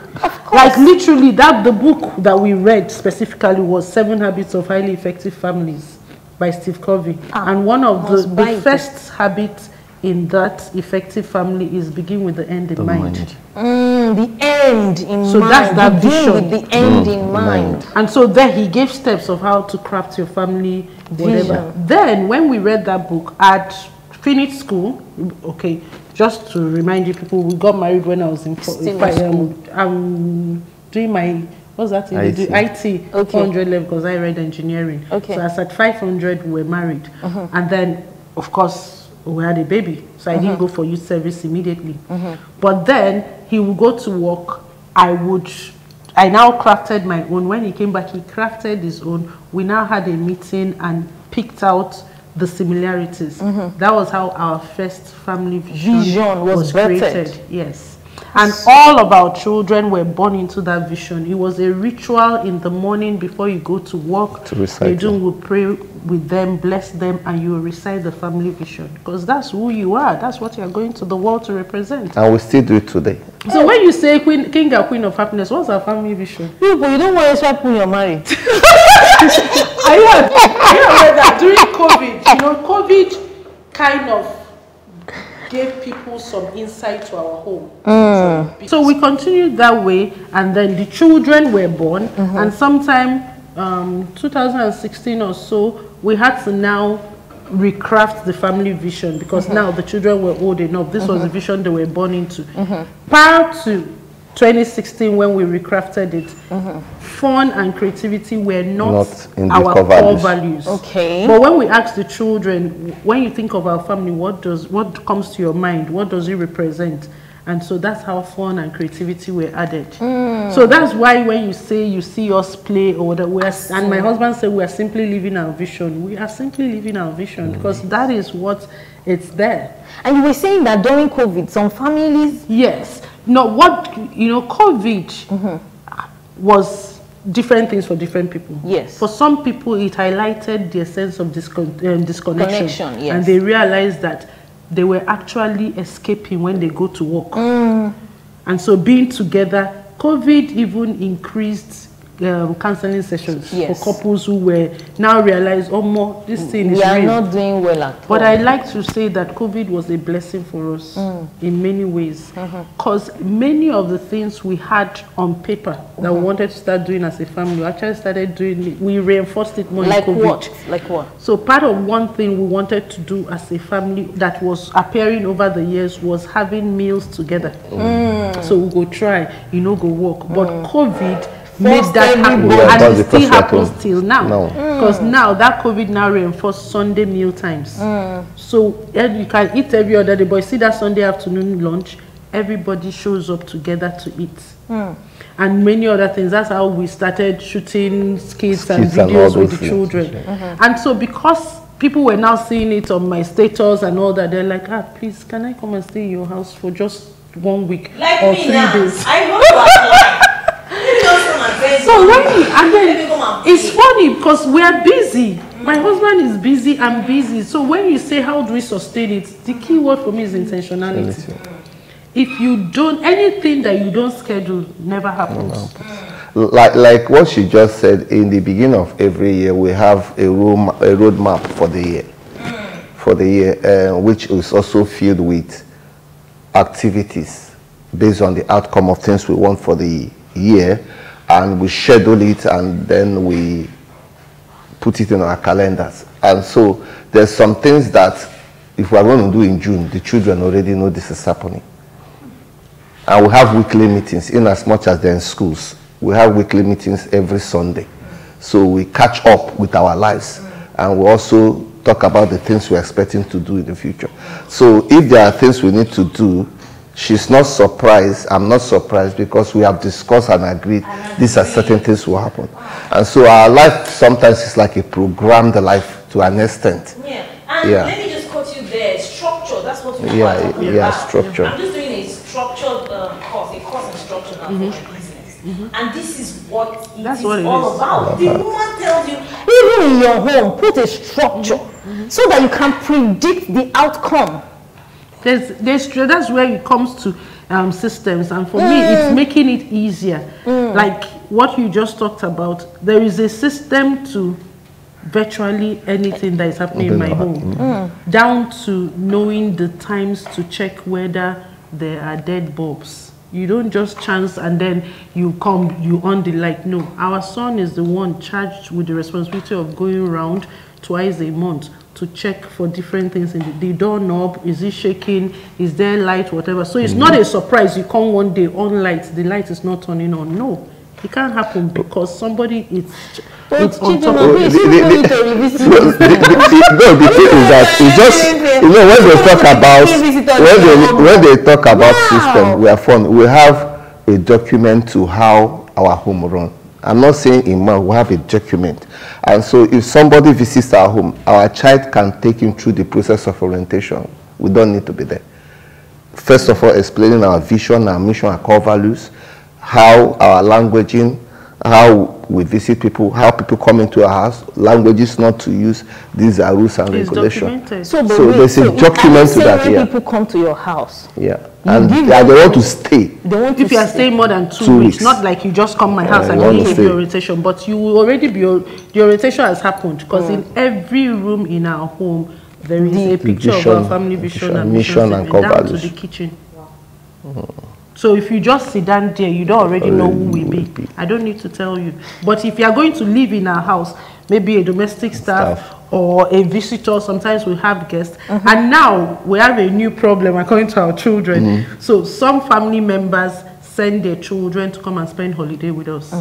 Like literally, the book that we read specifically was 7 Habits of Highly Effective Families by Steve Covey, and one of the first habits in that effective family is begin with the end in mind. The end in mind. So that's that vision. With the end in mind. And so there he gave steps of how to craft your family whatever. Then when we read that book, I'd finished school. Okay, just to remind you people, we got married when I was in I'm doing my, what's that thing? IT 400 level, because I read engineering. So as at 500 we were married. And then of course we had a baby, so I didn't go for youth service immediately. But then he would go to work. I now crafted my own. When he came back, he crafted his own. We now had a meeting and picked out the similarities. That was how our first family vision was created. Yes. And all of our children were born into that vision. It was a ritual in the morning before you go to work. They will pray with them, bless them, and you will recite the family vision. Because that's who you are. That's what you are going to the world to represent. And we still do it today. So when you say king and queen of happiness, what's our family vision? But you don't want to swipe when you're married. Are you aware that during COVID, COVID kind of gave people some insight to our home. So we continued that way, and then the children were born, and sometime 2016 or so, we had to now recraft the family vision, because now the children were old enough. This was the vision they were born into. Prior to 2016, when we recrafted it, fun and creativity were not in our core values. Okay. But when we asked the children, when you think of our family, what comes to your mind? What does it represent? And so that's how fun and creativity were added. So that's why when you say you see us play, or that and my husband said we are simply living our vision. We are simply living our vision, because that is what it's there. And you were saying that during COVID, some families... Yes. No, COVID was different things for different people. Yes. For some people, it highlighted their sense of disconnection. Yes. And they realized that they were actually escaping when they go to work. And so being together, COVID even increased counseling sessions for couples who were now realized, oh, more this thing is real. We are not doing well at all. But I like to say that COVID was a blessing for us in many ways, because many of the things we had on paper that we wanted to start doing as a family, we actually started doing it. We reinforced it more in COVID. Like what? So part of one thing we wanted to do as a family that was appearing over the years was having meals together. So we go try, go work. But COVID made that happen, and it still happens till now. Because now that COVID now reinforced Sunday meal times. So you can eat every other day, but you see that Sunday afternoon lunch, everybody shows up together to eat. And many other things. That's how we started shooting skits and videos with the children. And so because people were now seeing it on my status and all that, they're like, please, can I come and stay in your house for just 1 week or 3 days? I want to apply. So and then it's funny because we are busy. My husband is busy, I'm busy. So when you say how do we sustain it, the key word for me is intentionality. If you don't, anything that you don't schedule never happens. Like what she just said, in the beginning of every year, we have a roadmap for the year, which is also filled with activities based on the outcome of things we want for the year, and we schedule it, and then we put it in our calendars. And so there's some things that if we are going to do in June, the children already know this is happening. And we have weekly meetings in as much as they're in schools. We have weekly meetings every Sunday. So we catch up with our lives, and we also talk about the things we're expecting to do in the future. So if there are things we need to do, she's not surprised, I'm not surprised, because we have discussed and agreed these are certain things will happen. And so our life sometimes is like a programmed life to an extent. Yeah, and let me just quote you there, structure, that's what we are talking about. Structure. I'm just doing a structured course, a course in structure now for the business. And this is what it's all about. The woman tells you, even in your home, put a structure so that you can predict the outcome. That's where it comes to systems, and for me it's making it easier. Like what you just talked about, there is a system to virtually anything that is happening in my home, down to knowing the times to check whether there are dead bulbs. You don't just chance and then you come, you on the light. No, our son is the one charged with the responsibility of going around twice a month to check for different things in the doorknob. Is it shaking? Is there light? Whatever. So it's not a surprise. You come one day on light, the light is not turning on. No, it can't happen because somebody is on top of it. The thing is that it's just, you know, when they talk about system, we are fun. We have a document to how our home runs. I'm not saying in man, we have a document. And so if somebody visits our home, our child can take him through the process of orientation. We don't need to be there. First of all, explaining our vision, our mission, our core values, how our languaging, how we visit people, how people come into our house, languages not to use, these are rules and regulations. So there's a document to that here. People come to your house. Yeah. And they want to stay. If you are staying more than 2 weeks, not like you just come to my house and you give your orientation, but you will already be, the orientation has happened, because in every room in our home, there is a picture of our family vision and mission and down to the kitchen. So if you just sit down there, you don't already know who we be. I don't need to tell you. But if you are going to live in our house, maybe a domestic staff or a visitor, sometimes we have guests. And now we have a new problem according to our children. So some family members send their children to come and spend holiday with us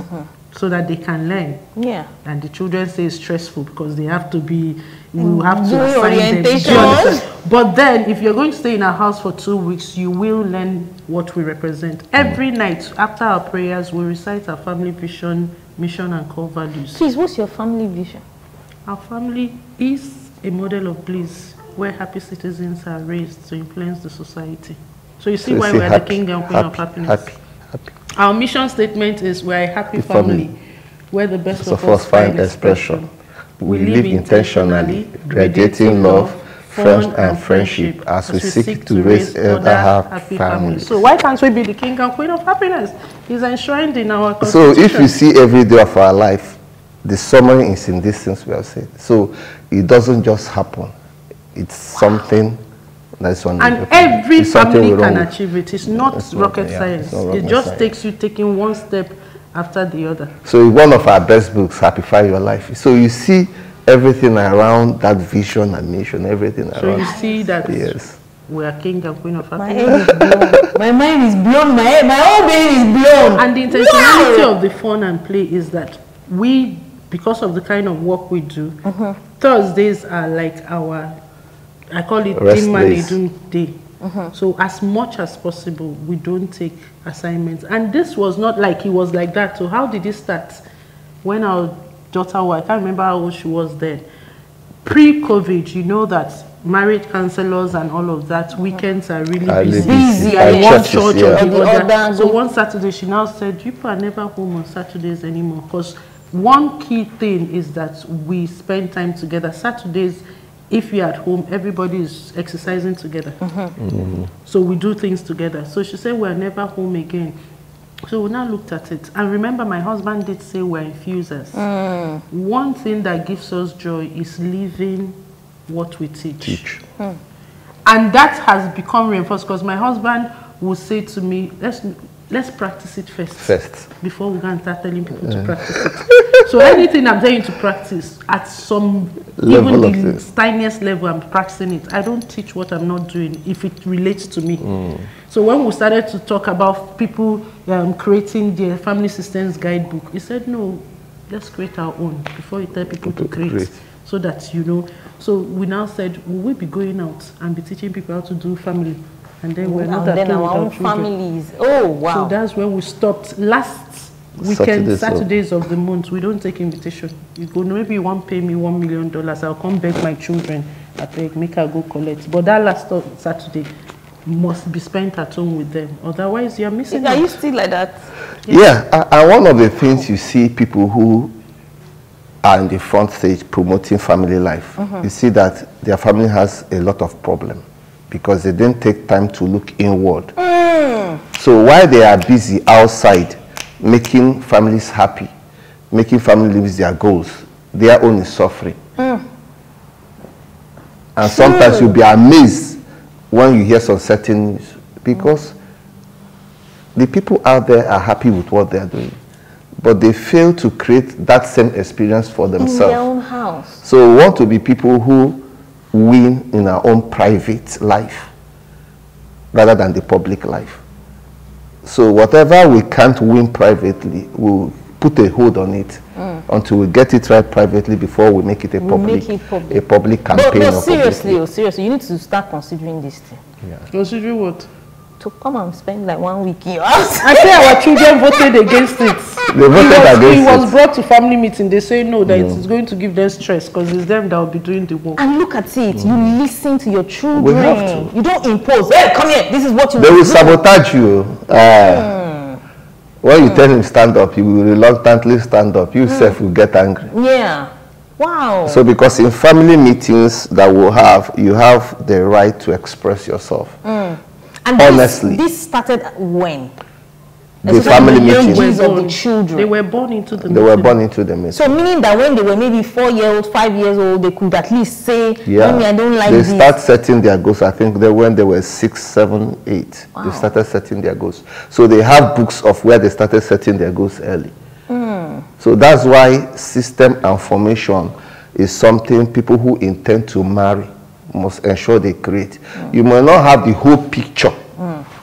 so that they can learn. Yeah. And the children say it's stressful because they have to be, we will have to assign them. But then if you're going to stay in our house for 2 weeks, you will learn what we represent. Every night after our prayers, we recite our family vision, mission and core values. Please, what's your family vision? Our family is a model of bliss where happy citizens are raised to influence the society. So you see why we are the king and queen of happiness. Happy. Our mission statement is we're a happy family where the best of us find expression. We live intentionally, radiating love, fun and friendship as we seek to raise other happy families. So why can't we be the king and queen of happiness? It's enshrined in our constitution. So if you see every day of our life, the summary is in these things we have said. So it doesn't just happen. It's something that's on. And every family can achieve it. It's not rocket science. It just takes you taking one step after the other. So one of our best books, Happify Your Life. So you see everything around that vision and mission, everything around. So you see that we are king and queen of happiness. My head is blown. My mind is blown. My whole brain is blown. And the intentionality of the fun and play is that we, because of the kind of work we do, Thursdays are like our, I call it team managing day. So as much as possible, we don't take assignments. And this was not like it was like that. So how did it start? When our daughter, I can't remember how old she was then. Pre-COVID, you know that marriage counselors and all of that, weekends are really busy. And one church or the other. So one Saturday, she now said, you people are never home on Saturdays anymore. Because one key thing is that we spend time together. Saturdays, if you're at home, everybody is exercising together. So we do things together. So she said, we're never home again. So we now looked at it. And remember, my husband did say we're infusers. One thing that gives us joy is living what we teach. And that has become reinforced because my husband will say to me, let's practice it first before we go and start telling people to practice it. So anything I'm telling you to practice at some level, even the tiniest level, I'm practicing it. I don't teach what I'm not doing if it relates to me. So when we started to talk about people creating their family systems guidebook, he said, no, let's create our own before you tell people to create. So that you know. So we now said, will we be going out and be teaching people how to do family? And then we're not at home with our families. Oh, wow. So that's when we stopped. Last weekend, Saturdays of the month, we don't take invitation. You go, maybe you won't pay me $1 million. I'll come beg my children. I beg, make her go collect. But that last Saturday must be spent at home with them. Otherwise, you're missing out. Are you still like that? Yeah, and one of the things you see people who are in the front stage promoting family life, you see that their family has a lot of problems because they didn't take time to look inward. So while they are busy outside making families happy, making family live their goals, their own is suffering. And sometimes you'll be amazed when you hear some certain news because the people out there are happy with what they are doing, but they fail to create that same experience for themselves. In their own house. So we want to be people who win in our own private life rather than the public life. So whatever we can't win privately, we'll put a hold on it until we get it right privately before we make it a public campaign. But seriously, you need to start considering this thing. Yeah. Considering what? To come and spend like 1 week in your house. I say our children voted against it. They voted against it. It was brought to family meeting. They say no, that it is going to give them stress because it's them that will be doing the work. And look at it. You listen to your children. We have to. You don't impose. Hey, come here. This is what you They will do. sabotage you. When you tell him stand up, he will reluctantly stand up. You self will get angry. Yeah. Wow. So because in family meetings that we'll have, you have the right to express yourself. And honestly, this started when? The family meetings of the children. They were born into the meeting. They were born into the meeting. So meaning that when they were maybe 4 years old, 5 years old, they could at least say, yeah, Mommy, I don't like they this. They start setting their goals. I think when they were 6, 7, 8, wow, they started setting their goals. So they have books of where they started setting their goals early. So that's why system and formation is something people who intend to marry must ensure they create. You may not have the whole picture.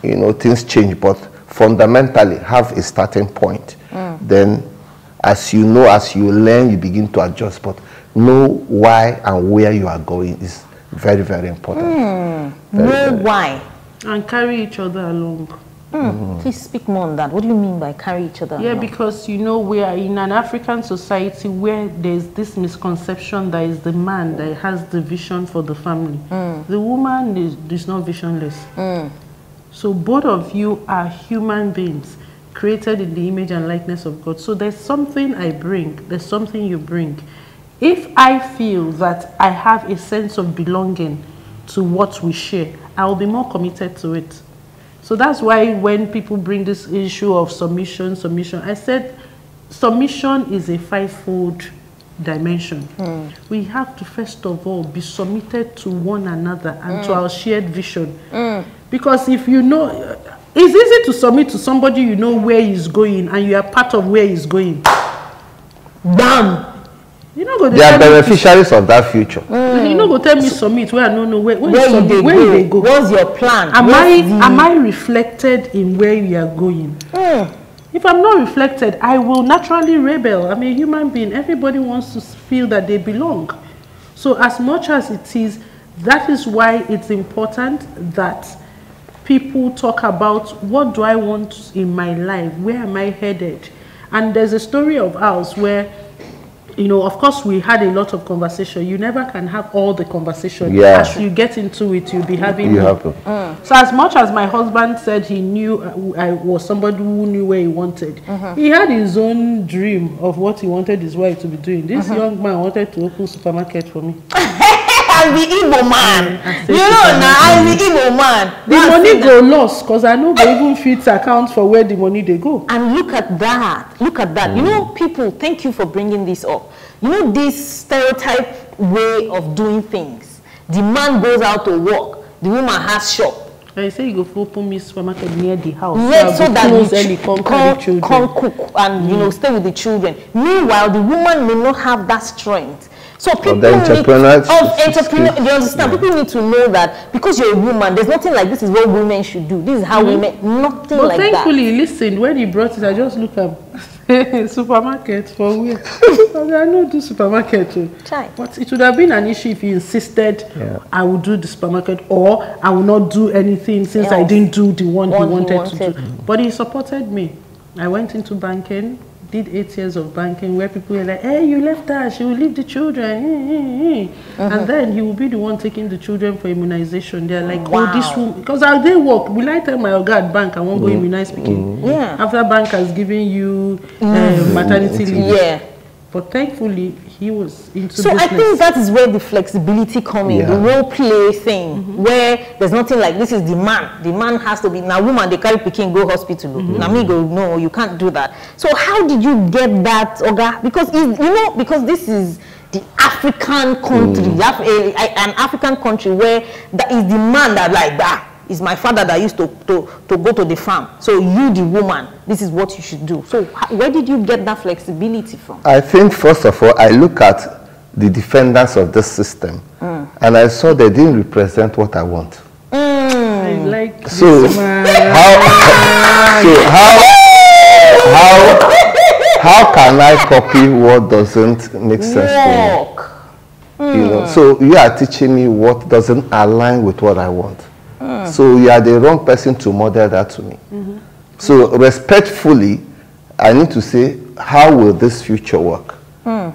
You know, things change, but fundamentally have a starting point. Then as you know, as you learn, you begin to adjust, but know why and where you are going is very, very important. Know why. And carry each other along. Please speak more on that. What do you mean by carry each other along? Because you know we are in an African society where there's this misconception that is the man that has the vision for the family. The woman is not visionless. So both of you are human beings created in the image and likeness of God. So there's something I bring, there's something you bring. If I feel that I have a sense of belonging to what we share, I will be more committed to it. So that's why when people bring this issue of submission, I said submission is a fivefold dimension. We have to first of all be submitted to one another and to our shared vision. Because if you know, it's easy to submit to somebody you know where he's going and you are part of where he's going. Bam! You're not going to they are beneficiaries of that future. You're not going to tell me submit where I don't know where they go. What's your plan? Am I reflected in where you are going? If I'm not reflected, I will naturally rebel. I'm a human being. Everybody wants to feel that they belong. So as much as it is, that is why it's important that people talk about what do I want in my life? Where am I headed? And there's a story of ours where, you know, of course we had a lot of conversation. You never can have all the conversation. Yeah. As you get into it, you'll be having So as much as my husband said he knew I was somebody who knew where he wanted, he had his own dream of what he wanted his wife to be doing. This young man wanted to open supermarket for me. as the Igbo man. You know, now as the Igbo man. The money go lost because I know they even fit account for where the money they go. And look at that. Look at that. You know, people, thank you for bringing this up. You know, this stereotype way of doing things. The man goes out to work. The woman has shop. I say you go open me supermarket near the house. Yes, so that you come cook and you know stay with the children. Meanwhile, the woman may not have that strength. So people need entrepreneur. You understand? People need to know that because you're a woman, there's nothing like this is what women should do. This is how women. Nothing like that. But thankfully, listen. When he brought it, I just look at supermarket for where. I don't do supermarket too. But it would have been an issue if he insisted I would do the supermarket or I will not do anything since I didn't do the one he wanted to do. But he supported me. I went into banking, did 8 years of banking where people were like, hey, you left her, she will leave the children. And then he will be the one taking the children for immunization. They're like, oh, this woman, because I did work. Will I tell my Oga at bank I won't go immunize speaking? After bank has given you maternity leave. But thankfully, he was into business. I think that is where the flexibility comes in, the role play thing, where there's nothing like this is the man. The man has to be, now woman, they carry pikin, go hospital. Now me go, no, you can't do that. So how did you get that, Oga? Because, you know, because this is the African country, an African country where that is the man that like that. Is my father that used to go to the farm. So you, the woman, this is what you should do. So where did you get that flexibility from? I think, first of all, I look at the defenders of this system, and I saw they didn't represent what I want. I like so this man. How can I copy what doesn't make sense to me? You know, so you are teaching me what doesn't align with what I want. So you are the wrong person to model that to me. So respectfully, I need to say, how will this future work? And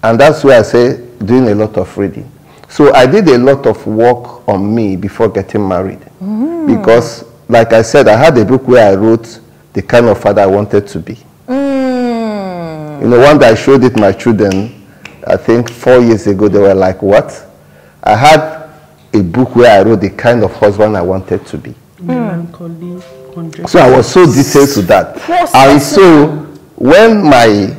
that's where I say, doing a lot of reading. So I did a lot of work on me before getting married. Because, like I said, I had a book where I wrote the kind of father I wanted to be. You know, one day I showed it to my children, I think 4 years ago, they were like, what? I had a book where I wrote the kind of husband I wanted to be. So I was so detailed to that. And so when my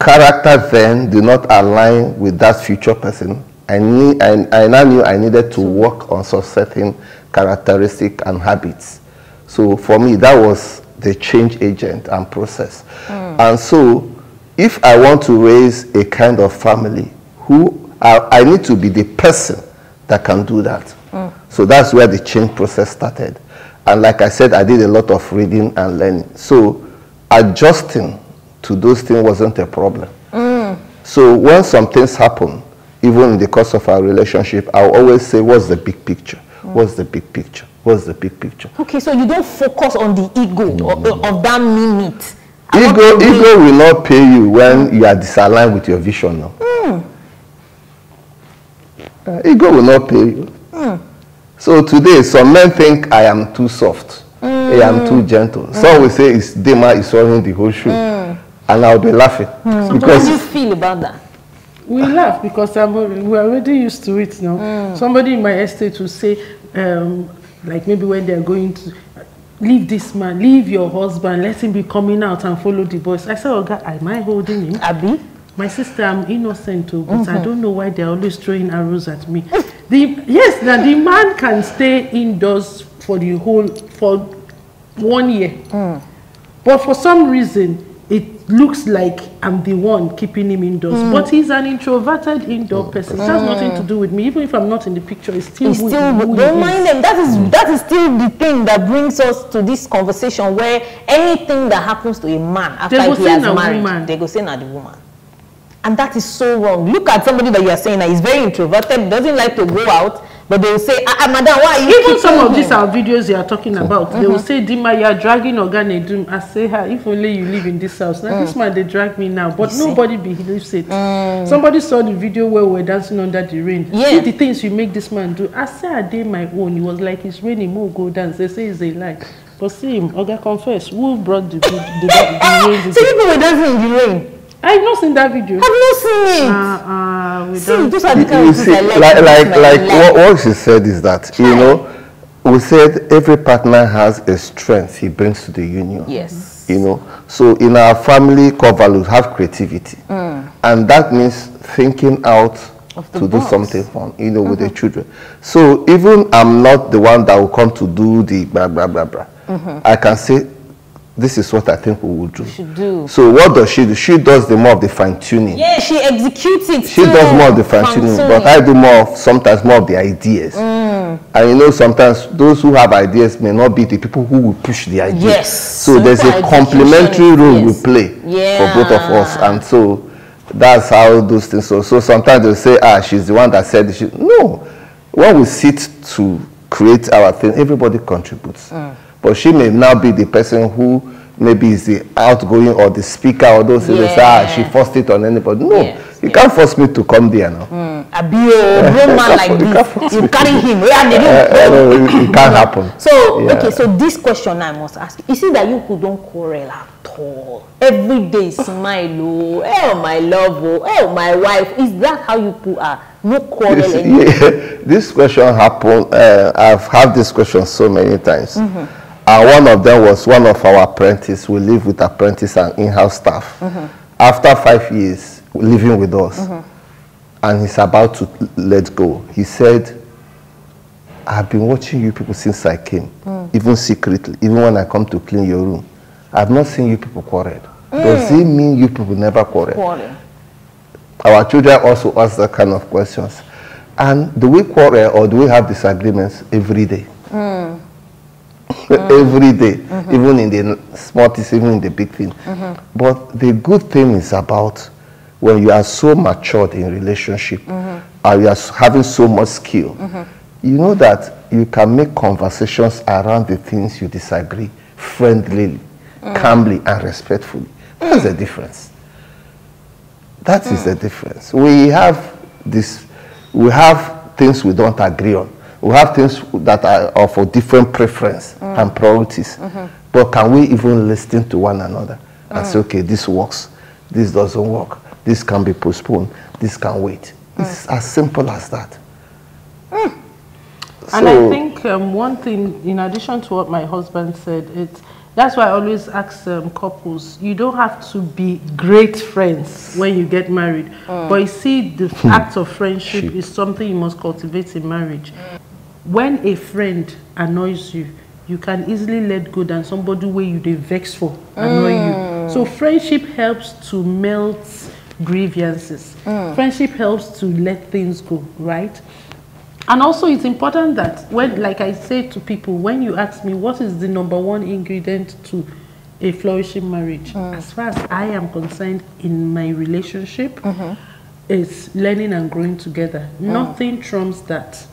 character then did not align with that future person, I now knew I needed to work on some certain characteristics and habits. So for me, that was the change agent and process. And so if I want to raise a kind of family, I need to be the person that can do that. So that's where the change process started. And like I said, I did a lot of reading and learning. So adjusting to those things wasn't a problem. So when some things happen, even in the course of our relationship, I'll always say, what's the big picture? What's the big picture? What's the big picture? Okay, so you don't focus on the ego of that minute. Ego will not pay you when you are disaligned with your vision now. Ego will not pay you. So today, some men think I am too soft. I am too gentle. Some will say it's Dema is running the whole show. And I'll be laughing. So how do you feel about that? We laugh because we're already used to it now. Somebody in my estate will say, like maybe when they're going to leave this man, leave your husband, let him be coming out and follow the boys. I said, oh God, am I holding him? Abby? My sister, I'm innocent too, but I don't know why they're always throwing arrows at me. Yes, that the man can stay indoors for 1 year. But for some reason, it looks like I'm the one keeping him indoors. But he's an introverted indoor person. It has nothing to do with me. Even if I'm not in the picture, it's still don't mind them. That is still the thing that brings us to this conversation where anything that happens to a man after he has married, they go say na the woman. And that is so wrong. Look at somebody that you are saying that is very introverted, doesn't like to go out, but they will say, madam, why are you even some of these are videos you are talking about, they will say, Dima, you are dragging Oganedum. I say, if only you live in this house. Now this man, they drag me now, but nobody believes it. Somebody saw the video where we were dancing under the rain. See the things you make this man do. I say, I did my own. It was like it's raining, more go dance. They say it's a lie. But see him, Oga confess, who brought the rain? So people were dancing in the rain. I've not seen that video. Have you seen it? See, those are the kind You of see, things I what she said is that, you know, we said every partner has a strength he brings to the union. Yes. You know, so in our family core values have creativity. And that means thinking out to do something fun, you know, with the children. So even I'm not the one that will come to do the blah, blah, blah, blah. I can say, this is what I think we will do. Should do. So what does she do? She does the more of the fine-tuning. Yeah, she executes it. She does more of the fine-tuning, but I do sometimes more of the ideas. And you know, sometimes those who have ideas may not be the people who will push the ideas. Yes. So there's a complementary role we play for both of us. And so that's how those things. So sometimes they'll say, she's the one that said this. No. When we sit to create our thing, everybody contributes. But she may now be the person who maybe is the outgoing or the speaker or those things. They say, she forced it on anybody. No, you can't force me to come there now. A man like this, you carry him. It can't happen. So, okay, so this question I must ask. Is it that you don't quarrel at all? Every day, smile, oh my love, oh my wife. Is that how you put no quarrel anymore? This question happened. I've had this question so many times. And one of them was one of our apprentices. We live with apprentice and in-house staff. After 5 years living with us, and he's about to let go, he said, I've been watching you people since I came, even secretly, even when I come to clean your room. I've not seen you people quarrel. Does it mean you people never quarrel? Our children also ask that kind of questions. And do we quarrel or do we have disagreements every day? Every day, even in the small things, even in the big thing. But the good thing is about when you are so matured in relationship, and you are having so much skill, you know that you can make conversations around the things you disagree friendly, calmly, and respectfully. That's the difference. That is the difference. We have things we don't agree on. We have things that are for different preference and priorities. But can we even listen to one another and say, okay, this works, this doesn't work, this can be postponed, this can wait. It's as simple as that. And I think one thing, in addition to what my husband said, that's why I always ask couples, you don't have to be great friends when you get married. But you see, the act of friendship is something you must cultivate in marriage. When a friend annoys you, you can easily let go than somebody where you they vex for annoy you. So friendship helps to melt grievances. Friendship helps to let things go, right? And also it's important that when, like I say to people, when you ask me what is the #1 ingredient to a flourishing marriage, as far as I am concerned in my relationship, is learning and growing together. Nothing trumps that.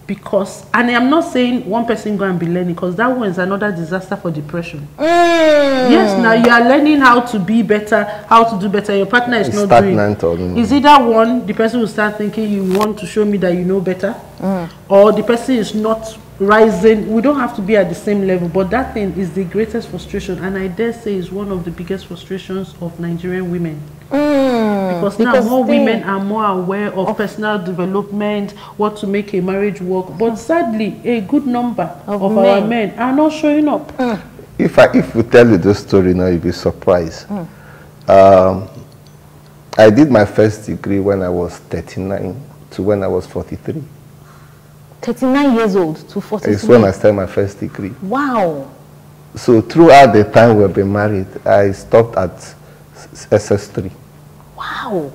Because, and I'm not saying one person go and be learning, because that one is another disaster for depression. Yes, now you are learning how to be better, how to do better. Your partner is not doing. Is either one, the person will start thinking you want to show me that you know better, or the person is not rising. We don't have to be at the same level, but that thing is the greatest frustration, and I dare say is one of the biggest frustrations of Nigerian women. Because now more women are more aware of personal development, what to make a marriage work. But sadly, a good number of our men are not showing up. If we tell you this story now, you'll be surprised. I did my first degree when I was 39 to when I was 43. 39 years old to 43? It's when I started my first degree. Wow. So throughout the time we've been married, I stopped at SS3. Wow.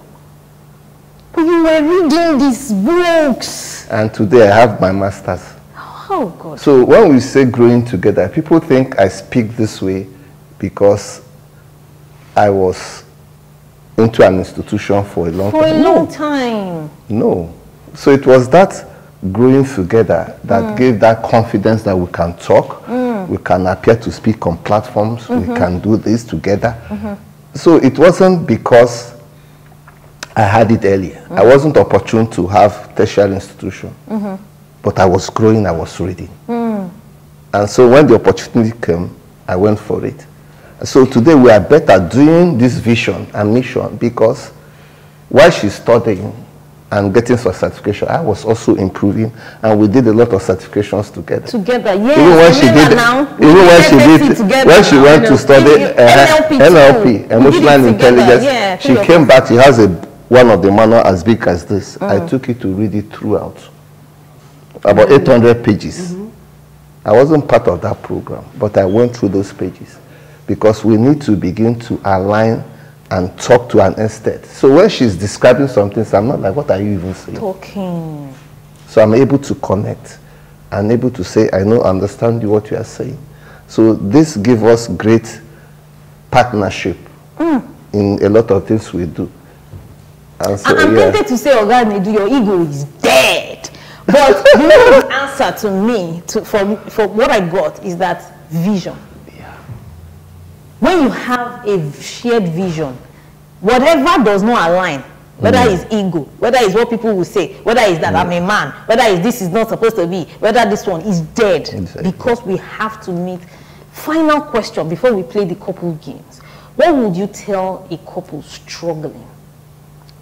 But you were reading these books. And today I have my master's. Oh, God. So when we say growing together, people think I speak this way because I was into an institution for a long time. For a long time. No. So it was that growing together that gave that confidence that we can talk, we can appear to speak on platforms, we can do this together. So it wasn't because I had it earlier. I wasn't opportune to have tertiary institution, but I was growing, I was reading. And so when the opportunity came, I went for it. So today we are better doing this vision and mission, because while she's studying and getting some certification, I was also improving, and we did a lot of certifications together. Yes. Even when she did, when she went to study NLP, emotional intelligence, she came back. She has one of the manual as big as this. I took it to read it throughout, about 800 pages. I wasn't part of that program, but I went through those pages, because we need to begin to align and talk to an extent. So when she's describing something, I'm not like, what are you even saying? Talking. So I'm able to connect. I'm able to say, I know, understand what you are saying. So this gives us great partnership in a lot of things we do. And so, I'm tempted to say, Oga, your ego is dead. But the answer to me, for what I got, is that vision. When you have a shared vision, whatever does not align, whether it's ego, whether it's what people will say, whether it's that I'm a man, whether it's this is not supposed to be, whether this one is dead, because we have to meet. Final question before we play the couple games. What would you tell a couple struggling?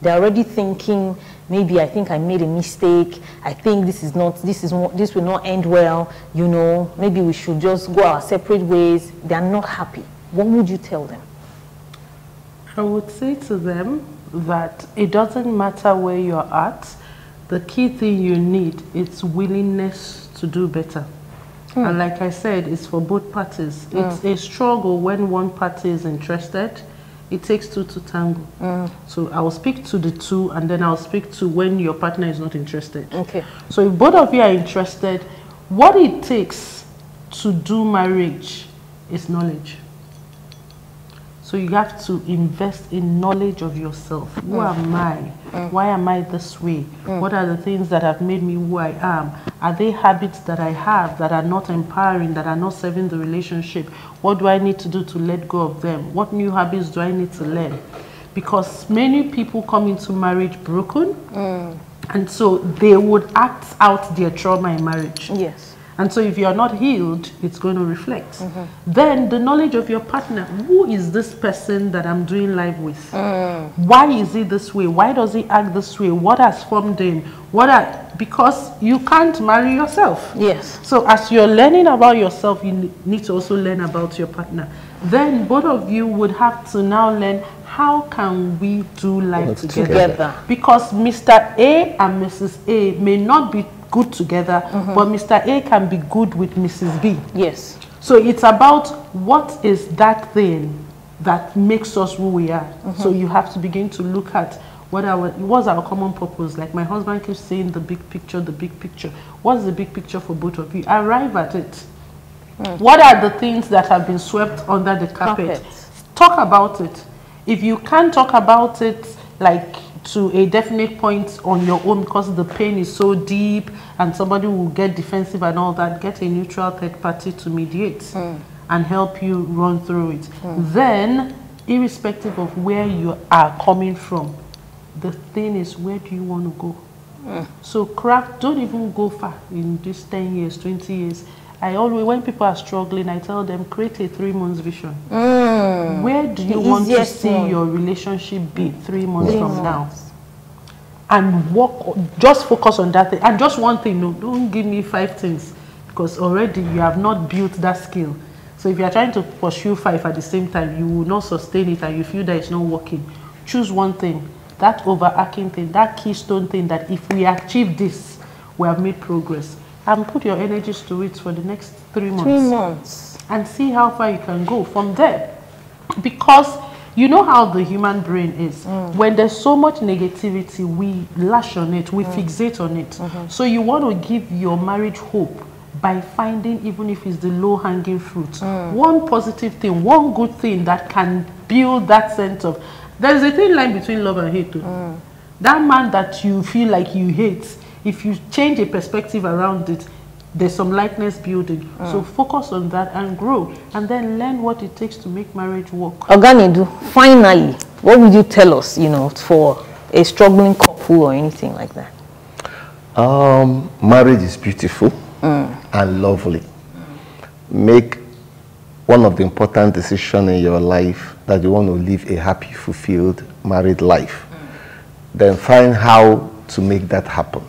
They're already thinking, maybe I think I made a mistake. I think this will not end well. You know, maybe we should just go our separate ways. They're not happy. What would you tell them? I would say to them that it doesn't matter where you're at. The key thing you need is willingness to do better. And like I said, it's for both parties. It's a struggle when one party is interested. It takes two to tango. So I will speak to the two, and then I'll speak to when your partner is not interested. Okay. So if both of you are interested, what it takes to do marriage is knowledge. So you have to invest in knowledge of yourself. Who am I? Why am I this way? What are the things that have made me who I am? Are they habits that I have that are not empowering, that are not serving the relationship? What do I need to do to let go of them? What new habits do I need to learn? Because many people come into marriage broken, and so they would act out their trauma in marriage. Yes. And so if you're not healed, it's going to reflect. Then the knowledge of your partner. Who is this person that I'm doing life with? Why is he this way? Why does he act this way? What has formed him? Because you can't marry yourself. Yes. So as you're learning about yourself, you need to also learn about your partner. Then both of you would have to now learn, how can we do life together? Because Mr. A and Mrs. A may not be good together, but Mr. A can be good with Mrs. B. Yes. So it's about what is that thing that makes us who we are. So you have to begin to look at what's our common purpose. Like my husband keeps saying, the big picture, the big picture. What's the big picture for both of you? Arrive at it. What are the things that have been swept under the carpet? Talk about it. If you can't talk about it like to a definite point on your own because the pain is so deep and somebody will get defensive and all that, get a neutral third party to mediate and help you run through it. Then, irrespective of where you are coming from, the thing is, where do you want to go? So craft, don't even go far in this 10 years, 20 years. I always, when people are struggling, I tell them, create a 3-month vision. Where do you want to see your relationship be 3 months from now? And work, just focus on that thing. And just one thing, no, don't give me 5 things, because already you have not built that skill. So if you are trying to pursue 5 at the same time, you will not sustain it and you feel that it's not working. Choose one thing, that overarching thing, that keystone thing, that if we achieve this, we have made progress. And put your energies to it for the next 3 months. 3 months. And see how far you can go from there. Because you know how the human brain is. When there's so much negativity, we lash on it, we fixate on it. So you want to give your marriage hope by finding, even if it's the low-hanging fruit, one positive thing, one good thing that can build that sense of... There's a thin line between love and hate. That man that you feel like you hate, if you change a perspective around it, there's some likeness building. So focus on that and grow, and then learn what it takes to make marriage work. Oganidu, finally, what would you tell us, you know, for a struggling couple or anything like that? Marriage is beautiful and lovely. Make one of the important decisions in your life that you want to live a happy, fulfilled, married life, then find how to make that happen.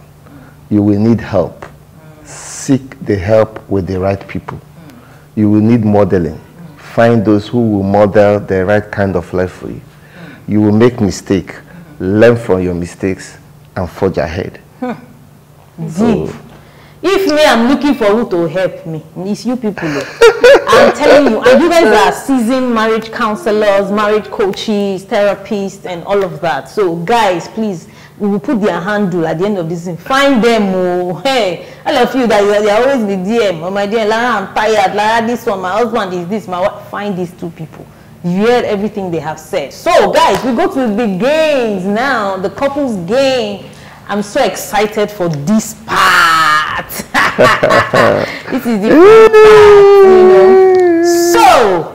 You will need help. Seek the help with the right people. You will need modeling. Find those who will model the right kind of life for you. You will make mistakes. Learn from your mistakes and forge ahead. Deep. If me, I'm looking for who to help me, it's you people. I'm telling you, and you guys are seasoned marriage counselors, marriage coaches, therapists, and all of that. So, guys, please, we will put their handle at the end of this thing. Find them. Oh, hey, all of you that you're always in the DM. Oh, my dear, Lara, I'm tired. Lara, this one, my husband is this. My wife. Find these two people. You heard everything they have said. So, guys, we go to the games now, the couples game. I'm so excited for this part. This is the part, you know. So,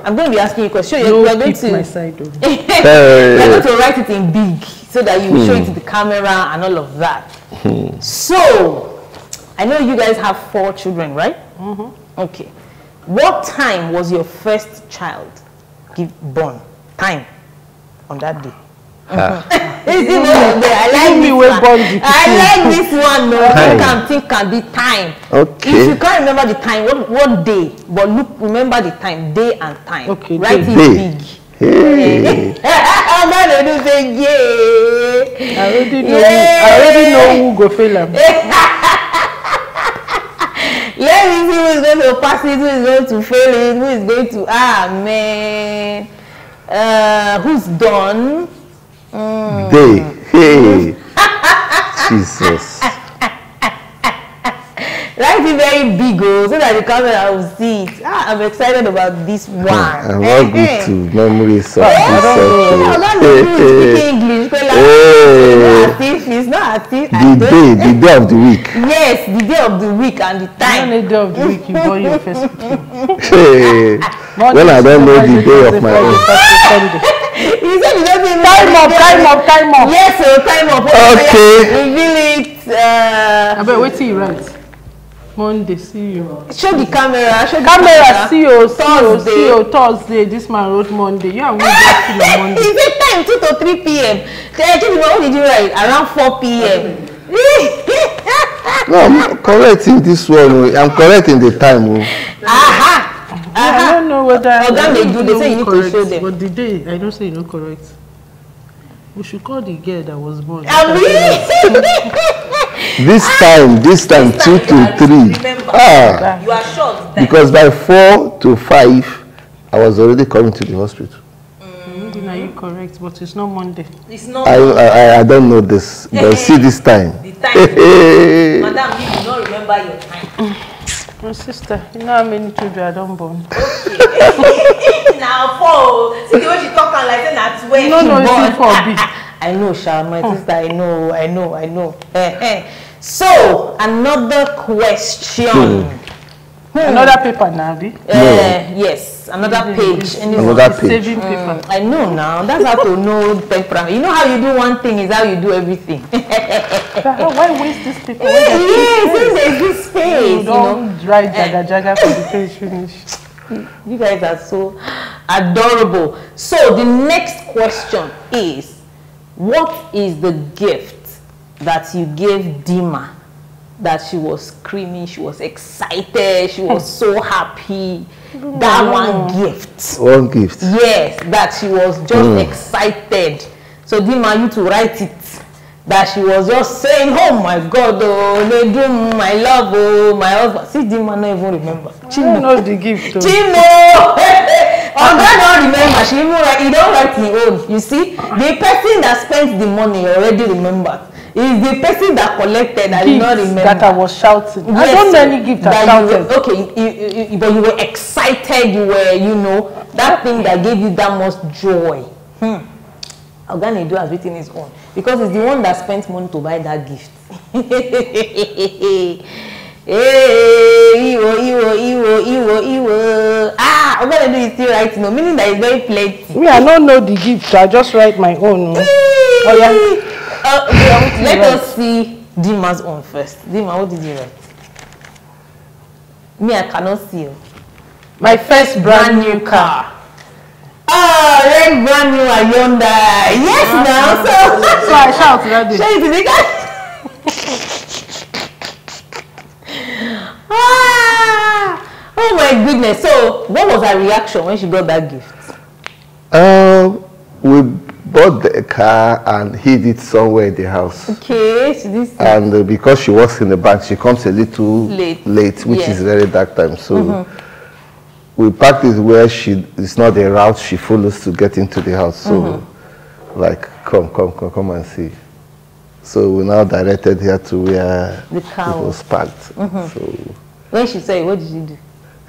I'm going to be asking you a question. You're going to my side you're going to write it in big so that you show it to the camera and all of that. So, I know you guys have 4 children, right? Okay. What time was your first child born? Time on that day. I like this one. No, think can be time. Okay. If you can't remember the time, what day? But look, remember the time, day and time. Okay. Write it big. Hey. I'm not say yeah. I already know who go fail them. Let me see who is going to pass it, who is going to fail it, who is going to man. Who's done? Day. Hey. Jesus. Write it very big, so that the camera will see it. I'm excited about this one. I'm not good to memories of I'm not good to speak English. It's not as if the day of the week. Yes, the day of the week and the time. The day of the week you born your first kid. Hey. When I don't know the day of my own. You said you don't even Time up. Yes, so time up. Okay. Reveal it. I bet wait till you write. Monday, see you. Show the camera. See you. Thursday. This man wrote Monday. You are going to on Monday. Is it time 2 to 3 p.m.? What did you write? Around 4 p.m. No, I'm correct in this one. I'm correct in the time. I don't know whether they say you need to show them. But the day, I don't say you know correct. We should call the girl that was born. This time 2 to 3. Remember, you are short. Because by 4 to 5, I was already coming to the hospital. Now you correct, but it's not Monday. It's not. I don't know this, but see this time. The time. Madam, you do not remember your time. My sister, you know how many children I don't born. Okay. Now 4. See the way she talk like that. When No, it's 4B. I know, Sha, my sister. I know. So another question. Another paper now, Abi? Yes, another page. Another page. Saving paper. I know now. That's how to know temperament. You know how you do one thing is how you do everything. Why waste this paper? Yes, there's this space. You don't write jaga for the page finish. You guys are so adorable. So the next question is, what is the gift that you gave Dima that she was screaming, she was excited, she was so happy? That one gift. One gift. Yes, that she was just excited. So Dima, you to write it. That she was just saying, oh my God, oh, they do my love, oh, my husband. See, Dima not even remember. Chimo knows the gift. Chimo! Oga don't remember. She even write, he don't write his own. You see, the person that spent the money already remembered. Is the person that collected that did not remember. That I was shouting. Yes, I don't know any gift I shouted. Okay, but you were excited. You were, you know, that thing that gave you that much joy. Oganidu has written his own because it's the one that spent money to buy that gift. Oganidu is still writing, no, meaning that it's very plenty. Me, I don't know the gift. I just write my own. Let us see Dima's own first. Dima, what did you write? Me, I cannot see you. My first brand new car. Oh, red brand new Hyundai. Yes, now. So I shout that day. Show it to the guy. Oh my goodness. So, what was her reaction when she got that gift? We bought the car and hid it somewhere in the house. Okay, she did. And because she works in the bank, she comes a little late, which is very dark time. So we parked it where it's not the route she follows to get into the house. So like, come and see. So we now directed her to where the car it was parked. So when she said, what did you do?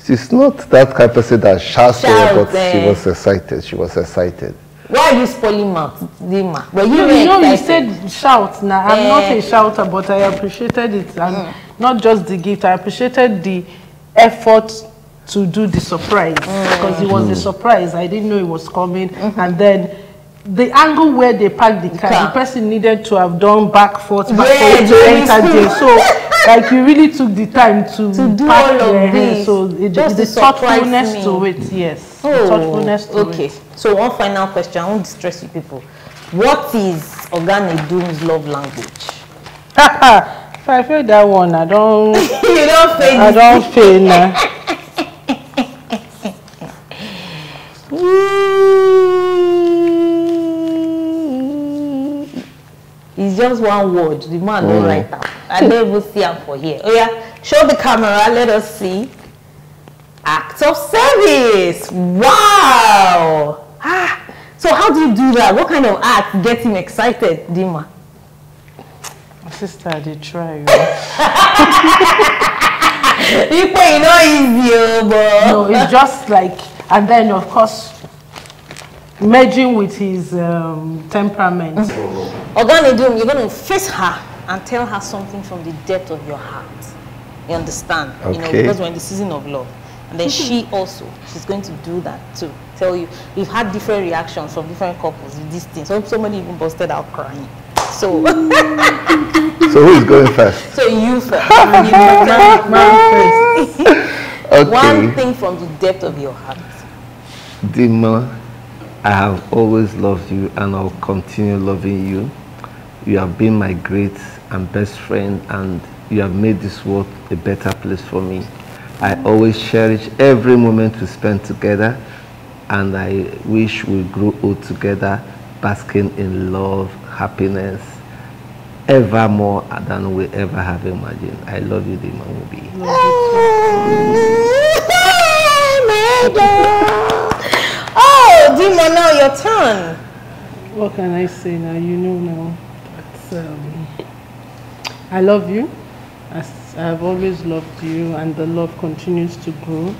she's not that kind of person that shouts, but she was excited. She was excited. Why are you spoiling mouth, Dima? Well, you know, you said shout. Now, I'm not a shouter, but I appreciated it. And not just the gift, I appreciated the effort to do the surprise. Because it was a surprise. I didn't know it was coming. And then the angle where they parked the car, the person needed to have done back forth to enter there. So, like, you really took the time to do park all of this. So, the thoughtfulness to it, yes. The thoughtfulness to it. So one final question, I won't distress you people. What is Oganedum's love language? If I fail that one, I don't. You don't fail. I don't fail now. It's just one word. The man don't write down. I don't even see him for here. Oh yeah, show the camera. Let us see. Act of service. Wow. So how do you do that? What kind of act gets him excited, Dima? Sister, they try. You know easy, but no, it's just like, and then of course merging with his temperament. Oganedum, you're going to face her and tell her something from the depth of your heart. You understand? Okay. You know, because we're in the season of love. And then she's going to do that to tell you. We've had different reactions from different couples with this thing. So somebody even busted out crying. So so who is going first? So you first. Okay. One thing from the depth of your heart. Dima, I have always loved you and I'll continue loving you. You have been my great and best friend, and you have made this world a better place for me. I always cherish every moment we spend together, and I wish we grow old together, basking in love, happiness, ever more than we ever have imagined. I love you, Dima Mubi. Oh, Dima, now your turn. What can I say now? You know now that I love you. I've always loved you, and the love continues to grow.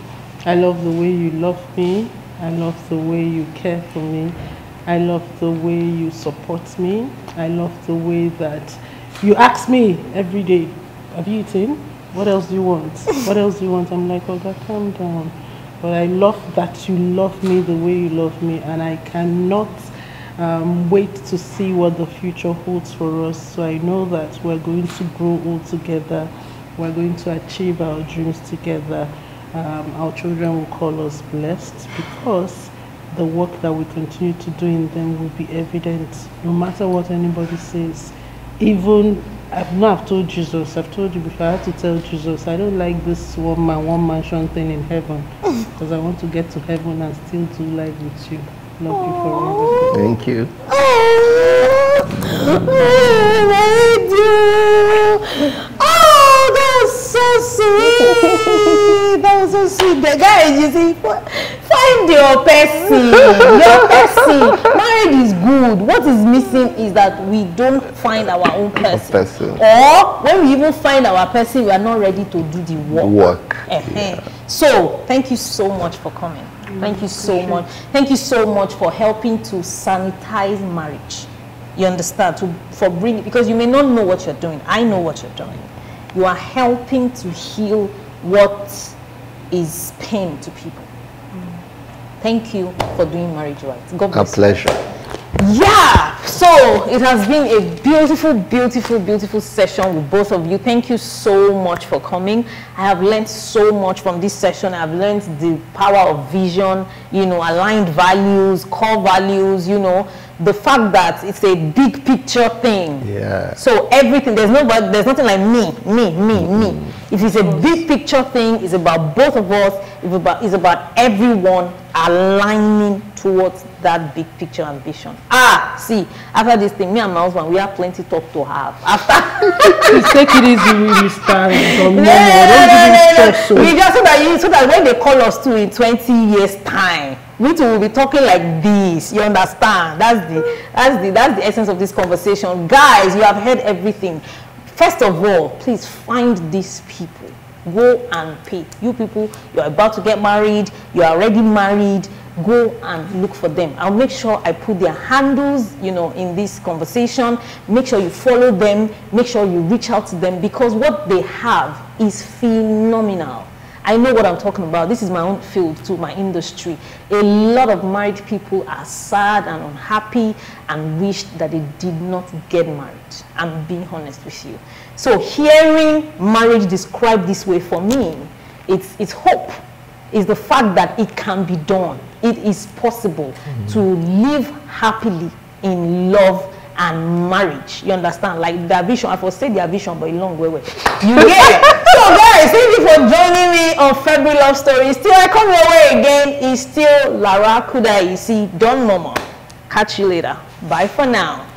I love the way you love me. I love the way you care for me. I love the way you support me. I love the way that you ask me every day, have you eaten? What else do you want? What else do you want? I'm like, oh God, calm down. But I love that you love me the way you love me, and I cannot wait to see what the future holds for us. So I know that we're going to grow old together. We're going to achieve our dreams together. Our children will call us blessed, because the work that we continue to do in them will be evident, no matter what anybody says. Even, I've told Jesus, I've told you before, I have to tell Jesus, I don't like this one mansion thing in heaven, because I want to get to heaven and still do life with you. Love you forever. Thank you. Oh, that was so sweet. That was so sweet. The guy, you see, find your person. Your person. Marriage is good. What is missing is that we don't find our own person. Or when we even find our person, we are not ready to do the work. Yeah. So, thank you so much for coming. Thank you so much. Thank you so much for helping to sanitize marriage. You understand? For bringing, because you may not know what you're doing. I know what you're doing. You are helping to heal what is pain to people. Thank you for doing marriage right. God bless you. A pleasure. Yeah. So it has been a beautiful, beautiful, beautiful session with both of you. Thank you so much for coming. I have learned so much from this session. I've learned the power of vision, you know, aligned values, core values, you know, the fact that it's a big picture thing. Yeah. So everything, there's nothing like me. If it's a big picture thing, it's about both of us. It's about everyone aligning towards that big picture ambition. See, after this thing, me and my husband, we have plenty talk to have. After, please take it easy with Mr. We just so that when they call us to in 20 years time, we too will be talking like this. You understand? That's the essence of this conversation, guys. You have heard everything. First of all, please find these people. Go and pay. You people, you're about to get married, you're already married, go and look for them. I'll make sure I put their handles, you know, in this conversation. Make sure you follow them, make sure you reach out to them, because what they have is phenomenal. I know what I'm talking about. This is my own field too, my industry. A lot of married people are sad and unhappy and wish that they did not get married. I'm being honest with you. So hearing marriage described this way, for me, it's hope. It's the fact that it can be done. It is possible to live happily in love and marriage. You understand? Like their vision, I say their vision, but a long way. You get it? So guys, thank you for joining me on February Love Stories. Till I come your way again, it's still Lara Kuda Isi Don Momo. Catch you later. Bye for now.